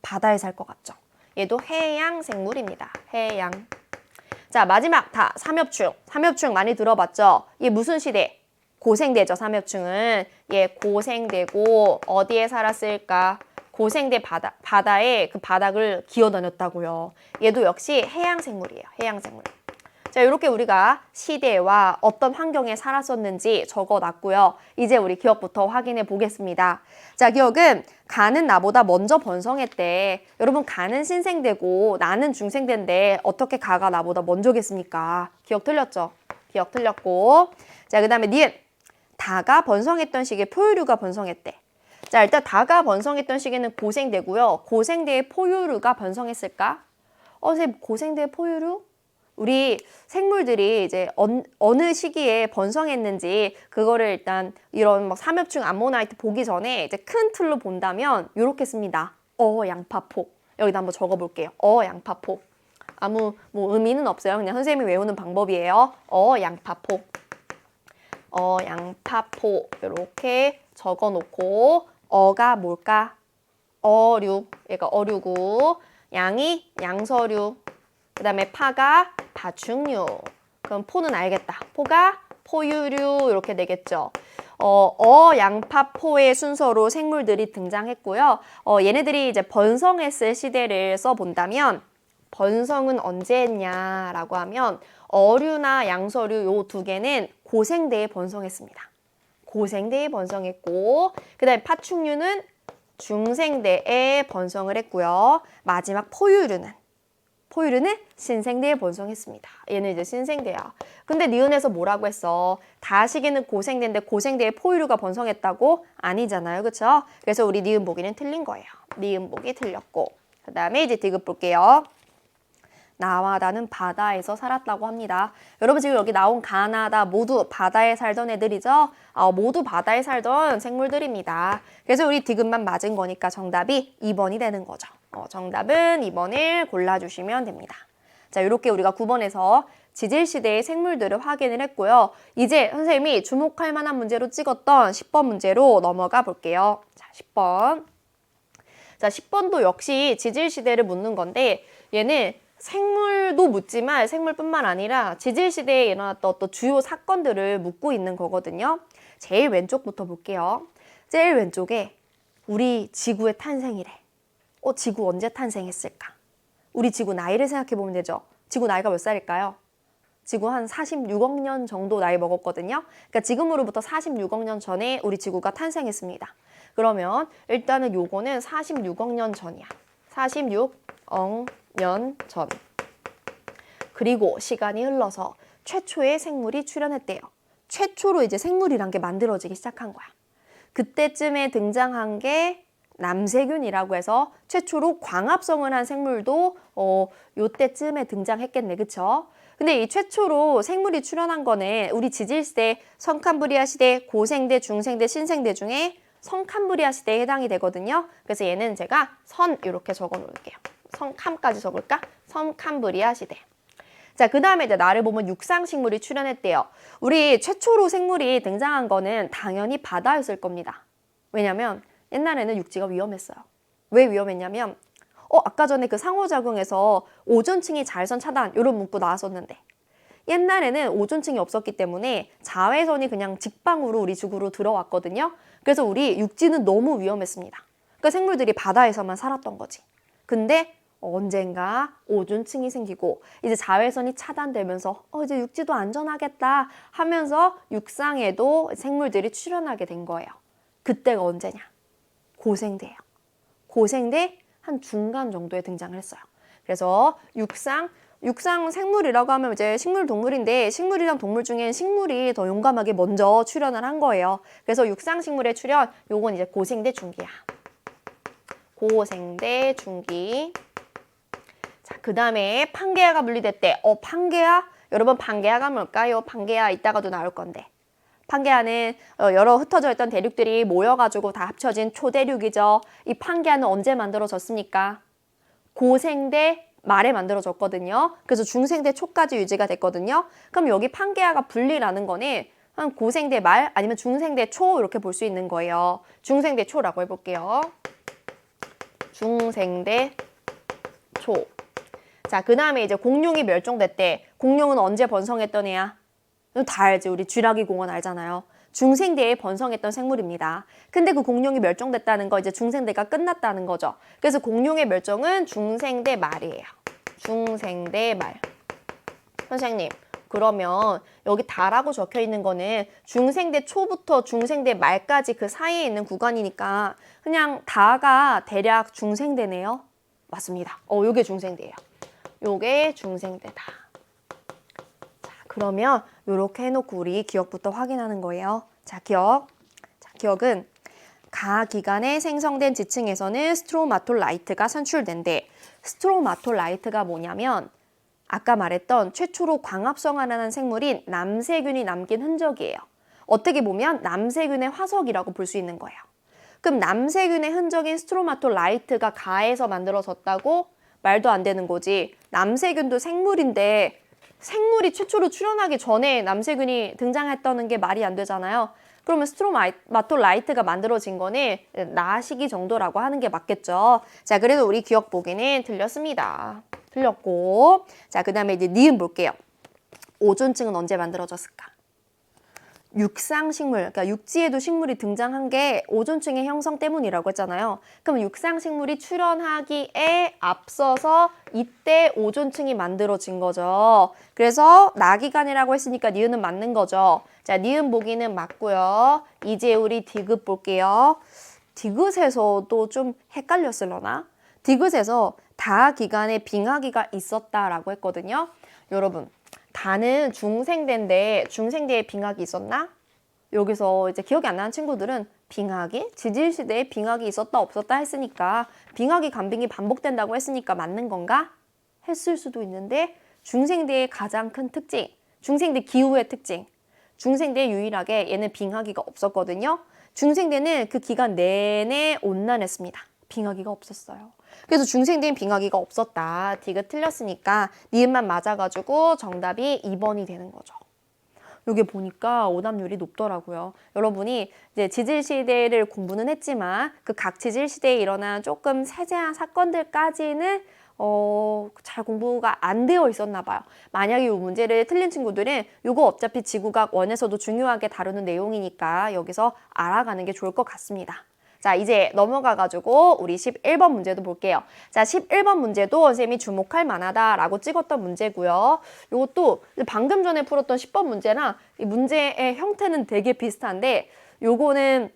바다에 살 것 같죠. 얘도 해양 생물입니다. 해양. 자, 마지막 다 삼엽충. 삼엽충 많이 들어봤죠? 얘 무슨 시대? 고생대죠. 삼엽충은 얘 고생대고 어디에 살았을까? 고생대 바다에 그 바닥을 기어다녔다고요. 얘도 역시 해양 생물이에요. 해양 생물. 자, 이렇게 우리가 시대와 어떤 환경에 살았었는지 적어놨고요. 이제 우리 기억부터 확인해 보겠습니다. 자, 기억은 가는 나보다 먼저 번성했대. 여러분, 가는 신생대고 나는 중생대인데 어떻게 가가 나보다 먼저겠습니까? 기억 틀렸죠? 기억 틀렸고. 자, 그 다음에 니은. 다가 번성했던 시기에 포유류가 번성했대. 자, 일단 다가 번성했던 시기는 고생대고요. 고생대의 포유류가 번성했을까? 선생님, 고생대의 포유류? 우리 생물들이 이제 어느 시기에 번성했는지 그거를 일단 이런 막 삼엽충 암모나이트 보기 전에 이제 큰 틀로 본다면 이렇게 씁니다. 양파포. 여기다 한번 적어볼게요. 양파포. 아무 뭐 의미는 없어요. 그냥 선생님이 외우는 방법이에요. 양파포. 양파포. 이렇게 적어놓고 어가 뭘까? 어류. 얘가 어류고 양이 양서류. 그 다음에 파가 파충류. 그럼 포는 알겠다. 포가 포유류 이렇게 되겠죠. 양파포의 순서로 생물들이 등장했고요. 얘네들이 이제 번성했을 시대를 써본다면 번성은 언제 했냐라고 하면 어류나 양서류 요 두 개는 고생대에 번성했습니다. 고생대에 번성했고 그 다음에 파충류는 중생대에 번성을 했고요. 마지막 포유류는 신생대에 번성했습니다. 얘는 이제 신생대야. 근데 니은에서 뭐라고 했어? 다 시기는 고생대인데 고생대에 포유류가 번성했다고? 아니잖아요. 그쵸? 그래서 우리 니은 보기는 틀린 거예요. 니은 보기 틀렸고. 그 다음에 이제 디귿 볼게요. 나와 나는 바다에서 살았다고 합니다. 여러분 지금 여기 나온 가나다 모두 바다에 살던 애들이죠? 모두 바다에 살던 생물들입니다. 그래서 우리 디귿만 맞은 거니까 정답이 2번이 되는 거죠. 정답은 2번을 골라주시면 됩니다. 자, 이렇게 우리가 9번에서 지질시대의 생물들을 확인을 했고요. 이제 선생님이 주목할 만한 문제로 찍었던 10번 문제로 넘어가 볼게요. 자, 10번. 자, 10번도 역시 지질시대를 묻는 건데 얘는 생물도 묻지만 생물뿐만 아니라 지질시대에 일어났던 어떤 주요 사건들을 묻고 있는 거거든요. 제일 왼쪽부터 볼게요. 제일 왼쪽에 우리 지구의 탄생이래. 지구 언제 탄생했을까? 우리 지구 나이를 생각해 보면 되죠. 지구 나이가 몇 살일까요? 지구 한 46억 년 정도 나이 먹었거든요. 그러니까 지금으로부터 46억 년 전에 우리 지구가 탄생했습니다. 그러면 일단은 요거는 46억 년 전이야. 46억 년 전. 그리고 시간이 흘러서 최초의 생물이 출현했대요. 최초로 이제 생물이란 게 만들어지기 시작한 거야. 그때쯤에 등장한 게 남세균이라고 해서 최초로 광합성을 한 생물도 요때쯤에 등장했겠네. 그쵸? 근데 이 최초로 생물이 출현한 거는 우리 지질시대, 성캄브리아 시대, 고생대, 중생대, 신생대 중에 성캄브리아 시대에 해당이 되거든요. 그래서 얘는 제가 선 이렇게 적어 놓을게요. 성캄까지 적을까? 성캄브리아 시대. 자, 그 다음에 이제 나를 보면 육상식물이 출현했대요. 우리 최초로 생물이 등장한 거는 당연히 바다였을 겁니다. 왜냐면 옛날에는 육지가 위험했어요. 왜 위험했냐면 아까 전에 그 상호작용에서 오존층이 자외선 차단 이런 문구 나왔었는데 옛날에는 오존층이 없었기 때문에 자외선이 그냥 직방으로 우리 지구로 들어왔거든요. 그래서 우리 육지는 너무 위험했습니다. 그러니까 생물들이 바다에서만 살았던 거지. 근데 언젠가 오존층이 생기고 이제 자외선이 차단되면서 이제 육지도 안전하겠다 하면서 육상에도 생물들이 출현하게 된 거예요. 그때가 언제냐? 고생대예요. 고생대 한 중간 정도에 등장을 했어요. 그래서 육상 생물이라고 하면 이제 식물 동물인데 식물이랑 동물 중엔 식물이 더 용감하게 먼저 출현을 한 거예요. 그래서 육상식물의 출현 요건 이제 고생대 중기야. 고생대 중기. 자, 그 다음에 판게아가 분리됐대. 판게아? 여러분 판게아가 뭘까요? 판게아 이따가도 나올 건데. 판게아는 여러 흩어져 있던 대륙들이 모여가지고 다 합쳐진 초대륙이죠. 이 판게아는 언제 만들어졌습니까? 고생대 말에 만들어졌거든요. 그래서 중생대 초까지 유지가 됐거든요. 그럼 여기 판게아가 분리라는 거는 한 고생대 말 아니면 중생대 초 이렇게 볼 수 있는 거예요. 중생대 초라고 해볼게요. 중생대 초. 자, 그 다음에 이제 공룡이 멸종됐대. 공룡은 언제 번성했던 애야? 다 알지. 우리 쥐라기 공원 알잖아요. 중생대에 번성했던 생물입니다. 근데 그 공룡이 멸종됐다는 거 이제 중생대가 끝났다는 거죠. 그래서 공룡의 멸종은 중생대 말이에요. 중생대 말. 선생님, 그러면 여기 다라고 적혀 있는 거는 중생대 초부터 중생대 말까지 그 사이에 있는 구간이니까 그냥 다가 대략 중생대네요. 맞습니다. 요게 중생대예요. 요게 중생대다. 자, 그러면 요렇게 해놓고 우리 기억부터 확인하는 거예요. 자, 기억. 자, 기억은 가기간에 생성된 지층에서는 스트로마톨라이트가 산출된대. 스트로마톨라이트가 뭐냐면 아까 말했던 최초로 광합성화라는 생물인 남세균이 남긴 흔적이에요. 어떻게 보면 남세균의 화석이라고 볼 수 있는 거예요. 그럼 남세균의 흔적인 스트로마톨라이트가 가에서 만들어졌다고? 말도 안 되는 거지. 남세균도 생물인데 생물이 최초로 출현하기 전에 남세균이 등장했다는 게 말이 안 되잖아요. 그러면 스트로마톨라이트가 만들어진 거는 나시기 정도라고 하는 게 맞겠죠. 자, 그래도 우리 기억 보기는 틀렸습니다. 틀렸고. 자, 그 다음에 이제 니은 볼게요. 오존층은 언제 만들어졌을까? 육상식물, 그러니까 육지에도 식물이 등장한 게 오존층의 형성 때문이라고 했잖아요. 그럼 육상식물이 출현하기에 앞서서 이때 오존층이 만들어진 거죠. 그래서 나기간이라고 했으니까 니은은 맞는 거죠. 자, 니은 보기는 맞고요. 이제 우리 디귿 볼게요. 디귿에서도 좀 헷갈렸을려나? 디귿에서 다 기간에 빙하기가 있었다라고 했거든요. 여러분, 다는 중생대인데 중생대에 빙하기 있었나? 여기서 이제 기억이 안 나는 친구들은 빙하기? 지질시대에 빙하기 있었다 없었다 했으니까 빙하기 간빙이 반복된다고 했으니까 맞는 건가? 했을 수도 있는데 중생대의 가장 큰 특징, 중생대 기후의 특징, 중생대에 유일하게 얘는 빙하기가 없었거든요. 중생대는 그 기간 내내 온난했습니다. 빙하기가 없었어요. 그래서 중생대엔 빙하기가 없었다. 디귿 틀렸으니까 니은만 맞아가지고 정답이 2번이 되는 거죠. 여기 보니까 오답률이 높더라고요. 여러분이 이제 지질시대를 공부는 했지만 그 각 지질시대에 일어난 조금 세세한 사건들까지는 잘 공부가 안 되어 있었나 봐요. 만약에 이 문제를 틀린 친구들은 이거 어차피 지구과학 원에서도 중요하게 다루는 내용이니까 여기서 알아가는 게 좋을 것 같습니다. 자, 이제 넘어가가지고 우리 11번 문제도 볼게요. 자, 11번 문제도 선생님이 주목할 만하다라고 찍었던 문제고요. 이것도 방금 전에 풀었던 10번 문제랑 이 문제의 형태는 되게 비슷한데 요거는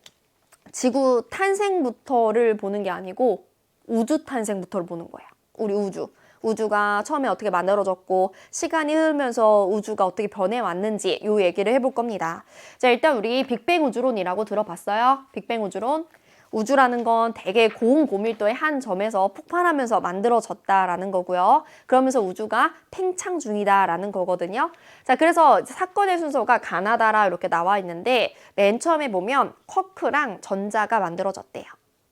지구 탄생부터를 보는 게 아니고 우주 탄생부터를 보는 거예요. 우리 우주. 우주가 처음에 어떻게 만들어졌고 시간이 흐르면서 우주가 어떻게 변해왔는지 요 얘기를 해볼 겁니다. 자, 일단 우리 빅뱅 우주론이라고 들어봤어요? 빅뱅 우주론. 우주라는 건 되게 고온고밀도의 한 점에서 폭발하면서 만들어졌다라는 거고요. 그러면서 우주가 팽창 중이다라는 거거든요. 자, 그래서 사건의 순서가 가나다라 이렇게 나와 있는데 맨 처음에 보면 쿼크랑 전자가 만들어졌대요.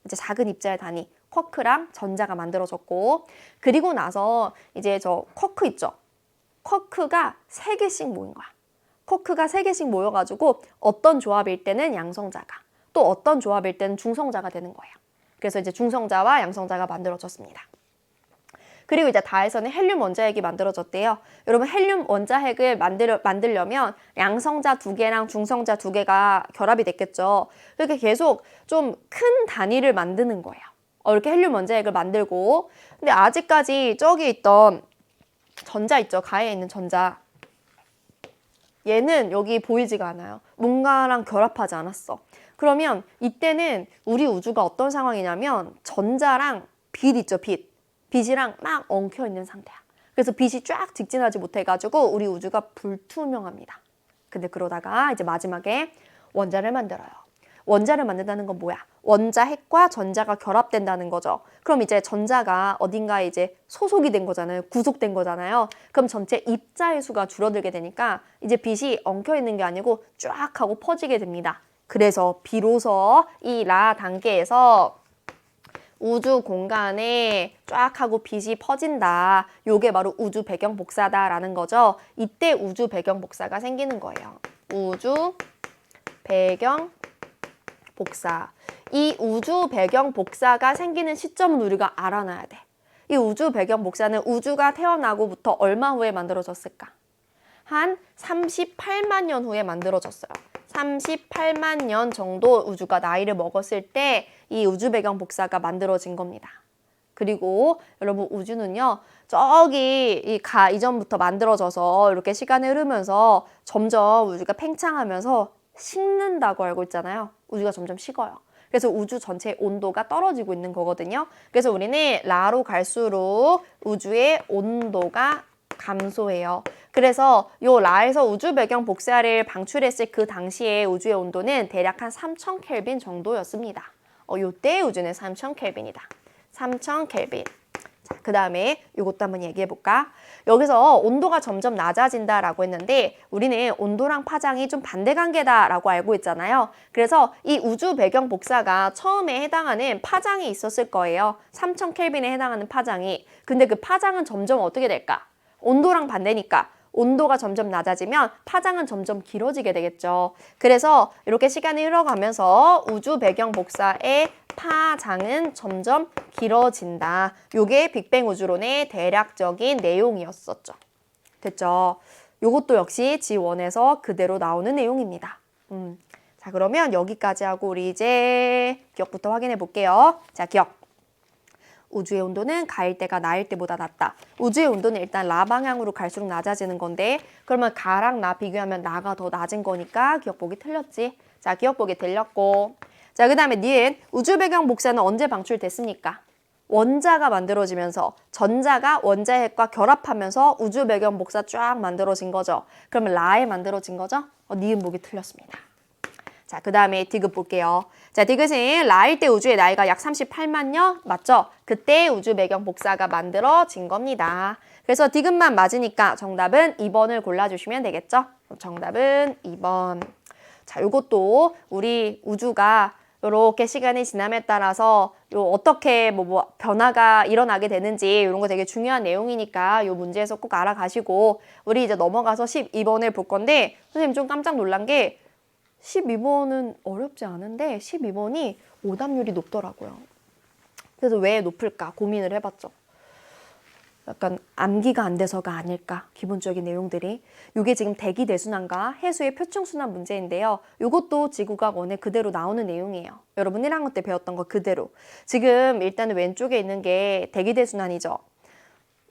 이제 작은 입자의 단위 쿼크랑 전자가 만들어졌고 그리고 나서 이제 저 쿼크 있죠. 쿼크가 3개씩 모인 거야. 쿼크가 3개씩 모여가지고 어떤 조합일 때는 양성자가 또 어떤 조합일 때는 중성자가 되는 거예요. 그래서 이제 중성자와 양성자가 만들어졌습니다. 그리고 이제 다에서는 헬륨 원자핵이 만들어졌대요. 여러분 헬륨 원자핵을 만들려면 양성자 2개랑 중성자 2개가 결합이 됐겠죠. 이렇게 계속 좀 큰 단위를 만드는 거예요. 이렇게 헬륨 원자핵을 만들고 근데 아직까지 저기 있던 전자 있죠. 가에 있는 전자. 얘는 여기 보이지가 않아요. 뭔가랑 결합하지 않았어. 그러면 이때는 우리 우주가 어떤 상황이냐면 전자랑 빛 있죠, 빛. 빛이랑 막 엉켜 있는 상태야. 그래서 빛이 쫙 직진하지 못해가지고 우리 우주가 불투명합니다. 근데 그러다가 이제 마지막에 원자를 만들어요. 원자를 만든다는 건 뭐야? 원자 핵과 전자가 결합된다는 거죠. 그럼 이제 전자가 어딘가에 이제 소속이 된 거잖아요. 구속된 거잖아요. 그럼 전체 입자의 수가 줄어들게 되니까 이제 빛이 엉켜 있는 게 아니고 쫙 하고 퍼지게 됩니다. 그래서 비로소 이 라 단계에서 우주 공간에 쫙 하고 빛이 퍼진다. 요게 바로 우주 배경 복사다라는 거죠. 이때 우주 배경 복사가 생기는 거예요. 우주 배경 복사. 이 우주 배경 복사가 생기는 시점은 우리가 알아놔야 돼. 이 우주 배경 복사는 우주가 태어나고부터 얼마 후에 만들어졌을까? 한 38만 년 후에 만들어졌어요. 38만 년 정도 우주가 나이를 먹었을 때 이 우주 배경 복사가 만들어진 겁니다. 그리고 여러분 우주는요, 저기 이전부터 만들어져서 이렇게 시간이 흐르면서 점점 우주가 팽창하면서 식는다고 알고 있잖아요. 우주가 점점 식어요. 그래서 우주 전체의 온도가 떨어지고 있는 거거든요. 그래서 우리는 라로 갈수록 우주의 온도가 감소해요. 그래서 요 라에서 우주 배경 복사를 방출했을 그 당시에 우주의 온도는 대략 한 3000 켈빈 정도였습니다. 요때 우주는 3000 켈빈이다. 3000 켈빈. 자, 그 다음에 이것도 한번 얘기해 볼까? 여기서 온도가 점점 낮아진다라고 했는데 우리는 온도랑 파장이 좀 반대 관계다라고 알고 있잖아요. 그래서 이 우주 배경 복사가 처음에 해당하는 파장이 있었을 거예요. 3000 켈빈에 해당하는 파장이. 근데 그 파장은 점점 어떻게 될까? 온도랑 반대니까 온도가 점점 낮아지면 파장은 점점 길어지게 되겠죠. 그래서 이렇게 시간이 흘러가면서 우주 배경 복사의 파장은 점점 길어진다. 요게 빅뱅 우주론의 대략적인 내용이었었죠. 됐죠? 요것도 역시 G1에서 그대로 나오는 내용입니다. 자, 그러면 여기까지 하고 우리 이제 기억부터 확인해 볼게요. 자, 기억. 우주의 온도는 가일 때가 나일 때보다 낮다. 우주의 온도는 일단 라 방향으로 갈수록 낮아지는 건데 그러면 가랑 나 비교하면 나가 더 낮은 거니까 기억보기 틀렸지. 자, 기억보기 틀렸고. 자, 그 다음에 니은 우주 배경 복사는 언제 방출됐습니까? 원자가 만들어지면서 전자가 원자핵과 결합하면서 우주 배경 복사 쫙 만들어진 거죠. 그러면 라에 만들어진 거죠? 니은 보기 틀렸습니다. 자, 그 다음에 디귿 볼게요. 자, 디귿은 라일 때 우주의 나이가 약 38만 년 맞죠? 그때 우주 배경 복사가 만들어진 겁니다. 그래서 디귿만 맞으니까 정답은 2번을 골라주시면 되겠죠? 정답은 2번. 자, 요것도 우리 우주가 이렇게 시간이 지남에 따라서 어떻게 뭐 변화가 일어나게 되는지 이런 거 되게 중요한 내용이니까 이 문제에서 꼭 알아가시고 우리 이제 넘어가서 12번을 볼 건데 선생님 좀 깜짝 놀란 게 12번은 어렵지 않은데 12번이 오답률이 높더라고요. 그래서 왜 높을까 고민을 해봤죠. 약간 암기가 안 돼서가 아닐까 기본적인 내용들이. 이게 지금 대기대순환과 해수의 표층순환 문제인데요. 이것도 지구과학 원에 그대로 나오는 내용이에요. 여러분 1학년 때 배웠던 거 그대로. 지금 일단은 왼쪽에 있는 게 대기대순환이죠.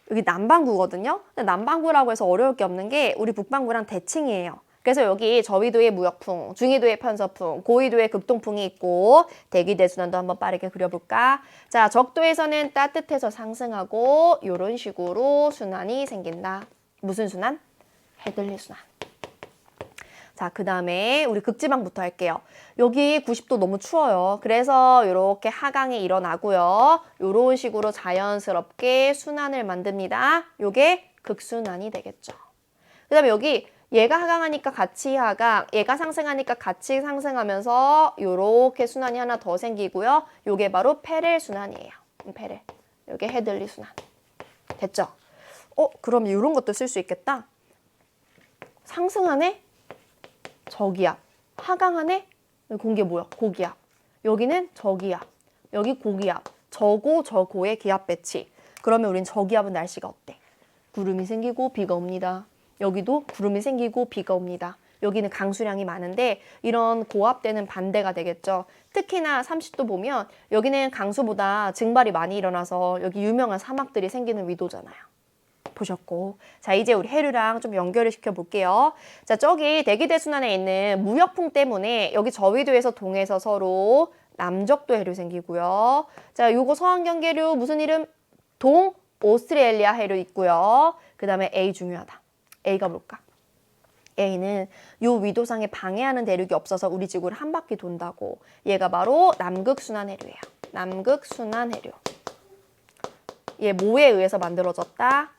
여기 남반구거든요. 근데 남반구라고 해서 어려울 게 없는 게 우리 북반구랑 대칭이에요. 그래서 여기 저위도의 무역풍, 중위도의 편서풍, 고위도의 극동풍이 있고 대기대순환도 한번 빠르게 그려볼까? 자, 적도에서는 따뜻해서 상승하고 이런 식으로 순환이 생긴다. 무슨 순환? 헤들리 순환. 자, 그 다음에 우리 극지방부터 할게요. 여기 90도 너무 추워요. 그래서 이렇게 하강이 일어나고요. 이런 식으로 자연스럽게 순환을 만듭니다. 요게 극순환이 되겠죠. 그 다음에 여기 얘가 하강하니까 같이 하강, 얘가 상승하니까 같이 상승하면서 요렇게 순환이 하나 더 생기고요. 요게 바로 페렐 순환이에요. 페렐. 요게 헤들리 순환. 됐죠? 그럼 이런 것도 쓸 수 있겠다. 상승하네? 저기압. 하강하네? 공기 뭐야? 고기압. 여기는 저기압. 여기 고기압. 저고 저고의 기압 배치. 그러면 우린 저기압은 날씨가 어때? 구름이 생기고 비가 옵니다. 여기도 구름이 생기고 비가 옵니다. 여기는 강수량이 많은데 이런 고압대는 반대가 되겠죠. 특히나 30도 보면 여기는 강수보다 증발이 많이 일어나서 여기 유명한 사막들이 생기는 위도잖아요. 보셨고. 자, 이제 우리 해류랑 좀 연결을 시켜볼게요. 자, 저기 대기대순환에 있는 무역풍 때문에 여기 저위도에서 동해서 서로 남적도 해류 생기고요. 자, 요거 서안경계류 무슨 이름? 오스트레일리아 해류 있고요. 그 다음에 A 중요하다. A가 뭘까? A는 요 위도상에 방해하는 대륙이 없어서 우리 지구를 한 바퀴 돈다고. 얘가 바로 남극순환해류예요. 남극순환해류. 얘 뭐에 의해서 만들어졌다?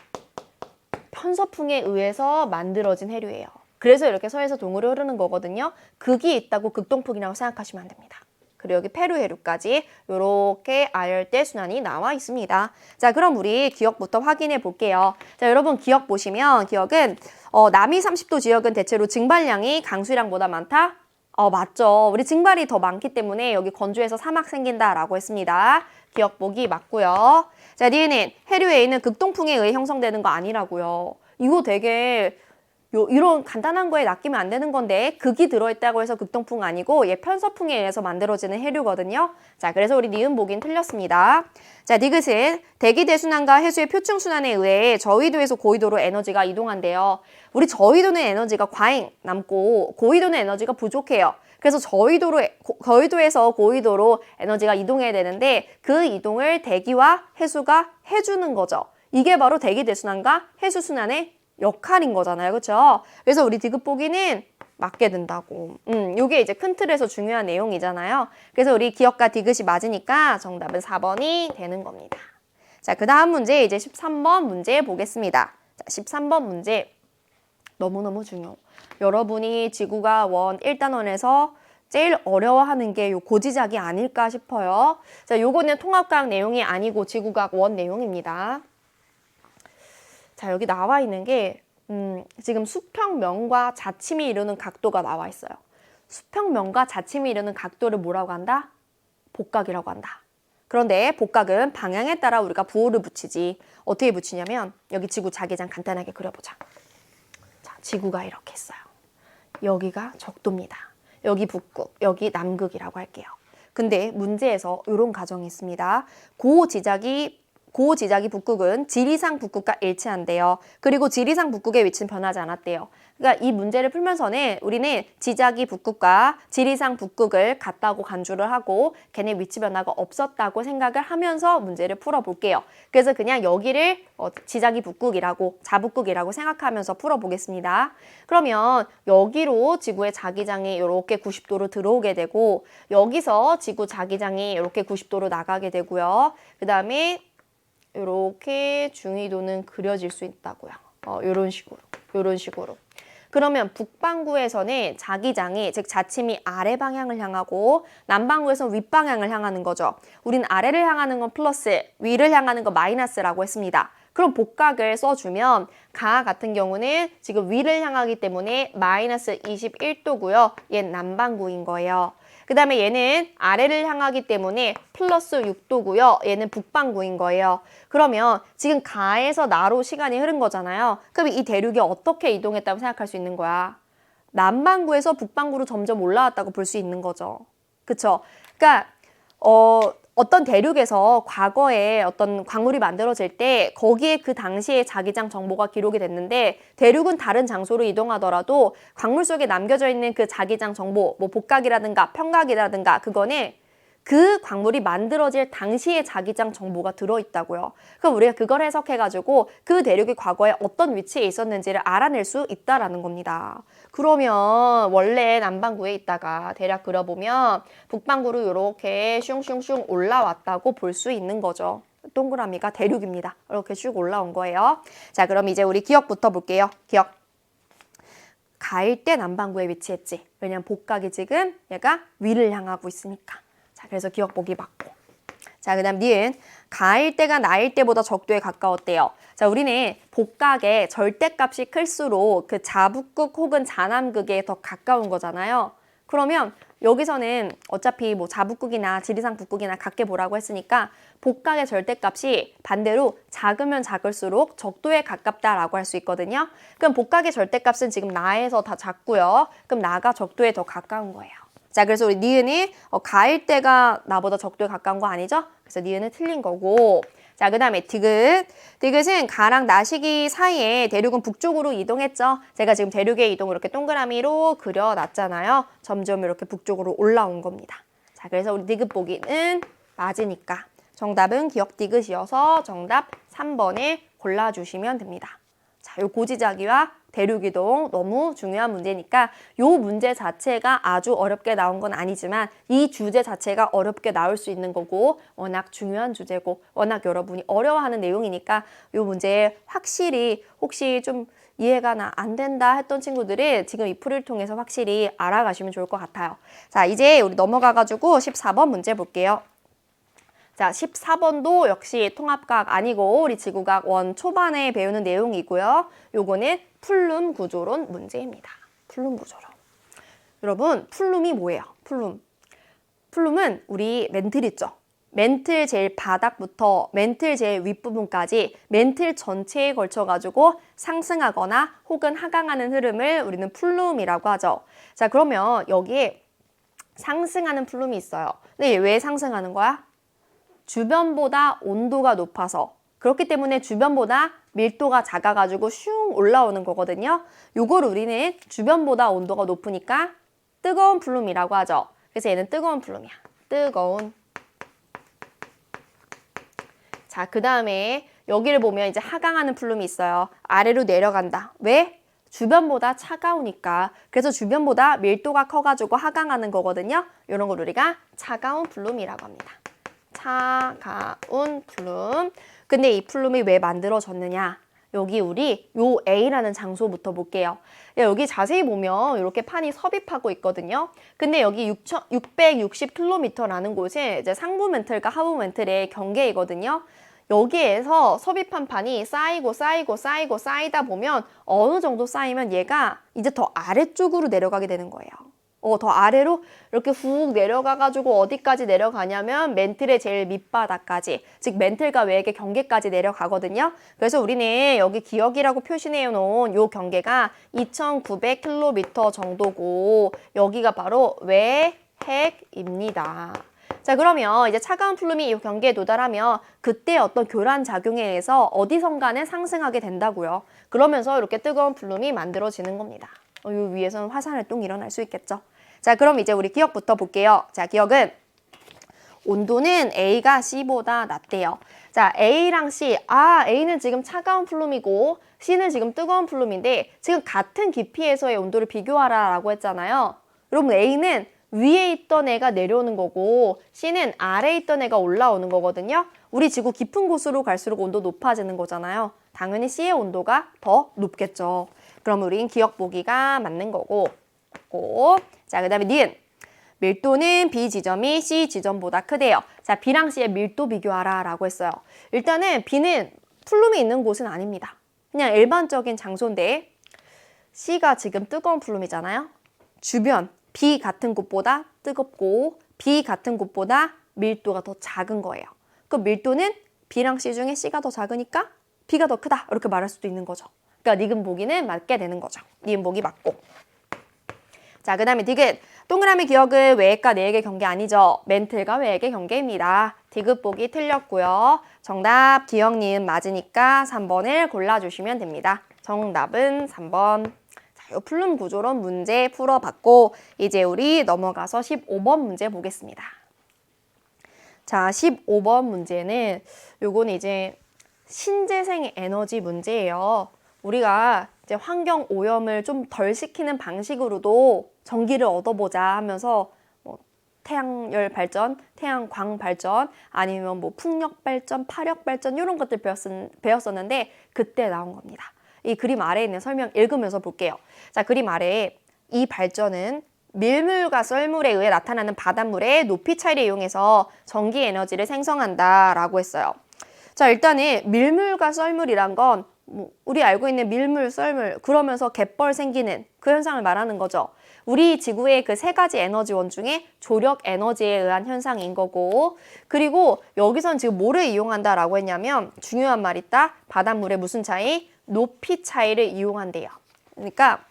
편서풍에 의해서 만들어진 해류예요. 그래서 이렇게 서에서 동으로 흐르는 거거든요. 극이 있다고 극동풍이라고 생각하시면 안 됩니다. 그리고 여기 페루 해류까지 이렇게 아열대 순환이 나와 있습니다. 자, 그럼 우리 기억부터 확인해 볼게요. 자, 여러분 기억 보시면 기억은 남이 30도 지역은 대체로 증발량이 강수량보다 많다? 맞죠. 우리 증발이 더 많기 때문에 여기 건조해서 사막 생긴다라고 했습니다. 기억 보기 맞고요. 자, 뒤에는 해류에 있는 극동풍에 의해 형성되는 거 아니라고요. 이거 되게 이런 간단한 거에 낚이면 안 되는 건데 극이 들어있다고 해서 극동풍 아니고 얘 편서풍에 의해서 만들어지는 해류거든요. 자, 그래서 우리 니은 보긴 틀렸습니다. 자, 디귿은 대기 대순환과 해수의 표층 순환에 의해 저위도에서 고위도로 에너지가 이동한대요. 우리 저위도는 에너지가 과잉 남고 고위도는 에너지가 부족해요. 그래서 저위도에서 고위도로 에너지가 이동해야 되는데 그 이동을 대기와 해수가 해주는 거죠. 이게 바로 대기 대순환과 해수 순환의 역할인 거잖아요. 그렇죠? 그래서 우리 디귿 보기는 맞게 된다고. 요게 이제 큰 틀에서 중요한 내용이잖아요. 그래서 우리 기억과 디귿이 맞으니까 정답은 4번이 되는 겁니다. 자, 그 다음 문제 이제 13번 문제 보겠습니다. 자, 13번 문제 너무너무 중요. 여러분이 지구가 원 1단원에서 제일 어려워하는 게 요 고지작이 아닐까 싶어요. 자, 요거는 통합과학 내용이 아니고 지구과학 원 내용입니다. 자, 여기 나와 있는 게 지금 수평면과 자침이 이루는 각도가 나와 있어요. 수평면과 자침이 이루는 각도를 뭐라고 한다? 복각이라고 한다. 그런데 복각은 방향에 따라 우리가 부호를 붙이지. 어떻게 붙이냐면 여기 지구 자기장 간단하게 그려보자. 자, 지구가 이렇게 있어요. 여기가 적도입니다. 여기 북극, 여기 남극이라고 할게요. 근데 문제에서 이런 가정이 있습니다. 고지각이 북극은 지리상 북극과 일치한대요. 그리고 지리상 북극의 위치는 변하지 않았대요. 그러니까 이 문제를 풀면서는 우리는 지작이 북극과 지리상 북극을 같다고 간주를 하고 걔네 위치 변화가 없었다고 생각을 하면서 문제를 풀어볼게요. 그래서 그냥 여기를 지작이 북극이라고 자북극이라고 생각하면서 풀어보겠습니다. 그러면 여기로 지구의 자기장이 이렇게 90도로 들어오게 되고 여기서 지구 자기장이 이렇게 90도로 나가게 되고요. 그 다음에 이렇게 중위도는 그려질 수 있다고요. 이런 식으로. 그러면 북반구에서는 자기장이, 즉 자침이 아래 방향을 향하고 남반구에서는 윗방향을 향하는 거죠. 우린 아래를 향하는 건 플러스, 위를 향하는 건 마이너스라고 했습니다. 그럼 복각을 써주면 가 같은 경우는 지금 위를 향하기 때문에 마이너스 21도고요. 얘는 남반구인 거예요. 그 다음에 얘는 아래를 향하기 때문에 플러스 6도고요. 얘는 북반구인 거예요. 그러면 지금 가에서 나로 시간이 흐른 거잖아요. 그럼 이 대륙이 어떻게 이동했다고 생각할 수 있는 거야? 남반구에서 북반구로 점점 올라왔다고 볼 수 있는 거죠. 그쵸? 그러니까 어떤 대륙에서 과거에 어떤 광물이 만들어질 때 거기에 그 당시에 자기장 정보가 기록이 됐는데 대륙은 다른 장소로 이동하더라도 광물 속에 남겨져 있는 그 자기장 정보, 뭐 복각이라든가 평각이라든가 그거는 그 광물이 만들어질 당시의 자기장 정보가 들어있다고요. 그럼 우리가 그걸 해석해가지고 그 대륙이 과거에 어떤 위치에 있었는지를 알아낼 수 있다라는 겁니다. 그러면 원래 남반구에 있다가 대략 그려보면 북반구로 이렇게 슝슝슝 올라왔다고 볼 수 있는 거죠. 동그라미가 대륙입니다. 이렇게 쭉 올라온 거예요. 자, 그럼 이제 우리 기억부터 볼게요. 기억. 가일 때 남반구에 위치했지. 왜냐면 복각이 지금 얘가 위를 향하고 있으니까. 자, 그래서 기억 보기 맞고. 자, 그 다음 니은 가일 때가 나일 때보다 적도에 가까웠대요. 자, 우리는 복각의 절대값이 클수록 그 자북극 혹은 자남극에 더 가까운 거잖아요. 그러면 여기서는 어차피 뭐 자북극이나 지리상 북극이나 같게 보라고 했으니까 복각의 절대값이 반대로 작으면 작을수록 적도에 가깝다라고 할 수 있거든요. 그럼 복각의 절대값은 지금 나에서 다 작고요. 그럼 나가 적도에 더 가까운 거예요. 자, 그래서 우리 니은이 가일 때가 나보다 적도에 가까운 거 아니죠? 그래서 니은은 틀린 거고. 자, 그 다음에 디귿. 디귿은 가랑 나시기 사이에 대륙은 북쪽으로 이동했죠. 제가 지금 대륙의 이동을 이렇게 동그라미로 그려놨잖아요. 점점 이렇게 북쪽으로 올라온 겁니다. 자, 그래서 우리 디귿 보기는 맞으니까 정답은 기억 디귿이어서 정답 3번을 골라주시면 됩니다. 자, 요 고지자기와 대륙이동 너무 중요한 문제니까 요 문제 자체가 아주 어렵게 나온 건 아니지만 이 주제 자체가 어렵게 나올 수 있는 거고 워낙 중요한 주제고 워낙 여러분이 어려워하는 내용이니까 요 문제 확실히 혹시 좀 이해가 안 된다 했던 친구들이 지금 이 풀이를 통해서 확실히 알아가시면 좋을 것 같아요. 자, 이제 우리 넘어가가지고 14번 문제 볼게요. 자, 14번도 역시 통합과학 아니고 우리 지구과학 원 초반에 배우는 내용이고요. 요거는 플룸 구조론 문제입니다. 플룸 구조론. 여러분, 플룸이 뭐예요? 플룸은 우리 멘틀 있죠? 멘틀 제일 바닥부터 멘틀 제일 윗부분까지 멘틀 전체에 걸쳐가지고 상승하거나 혹은 하강하는 흐름을 우리는 플룸이라고 하죠. 자, 그러면 여기에 상승하는 플룸이 있어요. 근데 왜 상승하는 거야? 주변보다 온도가 높아서 그렇기 때문에 주변보다 밀도가 작아가지고 슝 올라오는 거거든요. 요걸 우리는 주변보다 온도가 높으니까 뜨거운 플룸이라고 하죠. 그래서 얘는 뜨거운 플룸이야. 뜨거운. 자, 그 다음에 여기를 보면 이제 하강하는 플룸이 있어요. 아래로 내려간다. 왜? 주변보다 차가우니까. 그래서 주변보다 밀도가 커가지고 하강하는 거거든요. 이런 걸 우리가 차가운 플룸이라고 합니다. 차가운 플룸. 근데 이 플룸이 왜 만들어졌느냐? 여기 우리 요 A라는 장소부터 볼게요. 여기 자세히 보면 이렇게 판이 섭입하고 있거든요. 근데 여기 660km라는 곳이 이제 상부 멘틀과 하부 멘틀의 경계이거든요. 여기에서 섭입한 판이 쌓이다 보면 어느 정도 쌓이면 얘가 이제 더 아래쪽으로 내려가게 되는 거예요. 더 아래로 이렇게 훅 내려가가지고 어디까지 내려가냐면 멘틀의 제일 밑바닥까지, 즉 멘틀과 외액의 경계까지 내려가거든요. 그래서 우리는 여기 기억이라고 표시해 놓은 요 경계가 2,900km 정도고 여기가 바로 외핵입니다. 자, 그러면 이제 차가운 플룸이 이 경계에 도달하면 그때 어떤 교란 작용에 의해서 어디선가는 상승하게 된다고요. 그러면서 이렇게 뜨거운 플룸이 만들어지는 겁니다. 요 위에서는 화산활동이 일어날 수 있겠죠. 자, 그럼 이제 우리 기억부터 볼게요. 자, 기억은 온도는 A가 C보다 낮대요. 자, A랑 C. A는 지금 차가운 플룸이고 C는 지금 뜨거운 플룸인데 지금 같은 깊이에서의 온도를 비교하라라고 했잖아요. 여러분, A는 위에 있던 애가 내려오는 거고 C는 아래에 있던 애가 올라오는 거거든요. 우리 지구 깊은 곳으로 갈수록 온도 높아지는 거잖아요. 당연히 C의 온도가 더 높겠죠. 그럼 우린 기억 보기가 맞는 거고. 자, 그 다음에 니은. 밀도는 B 지점이 C 지점보다 크대요. 자, B랑 C의 밀도 비교하라 라고 했어요. 일단은 B는 플룸이 있는 곳은 아닙니다. 그냥 일반적인 장소인데 C가 지금 뜨거운 플룸이잖아요. 주변 B 같은 곳보다 뜨겁고 B 같은 곳보다 밀도가 더 작은 거예요. 그 밀도는 B랑 C 중에 C가 더 작으니까 B가 더 크다 이렇게 말할 수도 있는 거죠. 그러니까 니은 보기는 맞게 되는 거죠. 니은 보기 맞고. 자, 그 다음에 디귿. 동그라미 기억은 외액과 내액의 경계 아니죠. 멘틀과 외액의 경계입니다. 디귿 보기 틀렸고요. 정답 기억 니은 맞으니까 3번을 골라주시면 됩니다. 정답은 3번. 자, 요 플룸 구조론 문제 풀어봤고 이제 우리 넘어가서 15번 문제 보겠습니다. 자, 15번 문제는 요거는 이제 신재생 에너지 문제예요. 우리가 이제 환경 오염을 좀 덜 시키는 방식으로도 전기를 얻어보자 하면서 뭐 태양열 발전, 태양광 발전, 아니면 뭐 풍력 발전, 파력 발전 이런 것들 배웠었는데 그때 나온 겁니다. 이 그림 아래에 있는 설명 읽으면서 볼게요. 자, 그림 아래에 이 발전은 밀물과 썰물에 의해 나타나는 바닷물의 높이 차이를 이용해서 전기 에너지를 생성한다라고 했어요. 자, 일단은 밀물과 썰물이란 건 우리 알고 있는 밀물, 썰물 그러면서 갯벌 생기는 그 현상을 말하는 거죠. 우리 지구의 그 세 가지 에너지원 중에 조력 에너지에 의한 현상인 거고 그리고 여기선 지금 뭐를 이용한다라고 했냐면 중요한 말 있다. 바닷물의 무슨 차이? 높이 차이를 이용한대요. 그러니까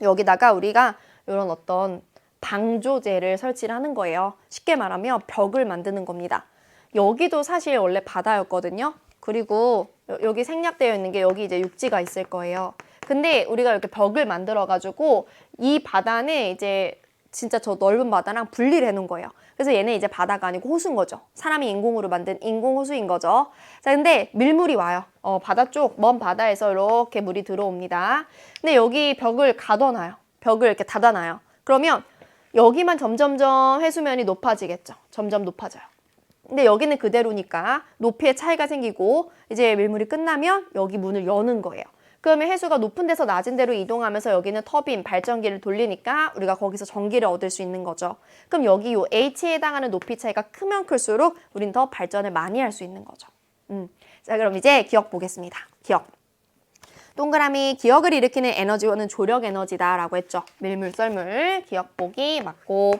여기다가 우리가 이런 어떤 방조제를 설치를 하는 거예요. 쉽게 말하면 벽을 만드는 겁니다. 여기도 사실 원래 바다였거든요. 그리고 여기 생략되어 있는 게 여기 이제 육지가 있을 거예요. 근데 우리가 이렇게 벽을 만들어 가지고 이 바다는 이제 진짜 저 넓은 바다랑 분리를 해놓은 거예요. 그래서 얘는 이제 바다가 아니고 호수인 거죠. 사람이 인공으로 만든 인공 호수인 거죠. 자, 근데 밀물이 와요. 바다 쪽, 먼 바다에서 이렇게 물이 들어옵니다. 근데 여기 벽을 가둬놔요. 벽을 이렇게 닫아놔요. 그러면 여기만 점점점 해수면이 높아지겠죠. 점점 높아져요. 근데 여기는 그대로니까 높이의 차이가 생기고 이제 밀물이 끝나면 여기 문을 여는 거예요. 그러면 해수가 높은 데서 낮은 데로 이동하면서 여기는 터빈, 발전기를 돌리니까 우리가 거기서 전기를 얻을 수 있는 거죠. 그럼 여기 요 H에 해당하는 높이 차이가 크면 클수록 우린 더 발전을 많이 할 수 있는 거죠. 자, 그럼 이제 기억 보겠습니다. 기억. 동그라미 기억을 일으키는 에너지원은 조력 에너지다라고 했죠. 밀물, 썰물, 기억 보기 맞고.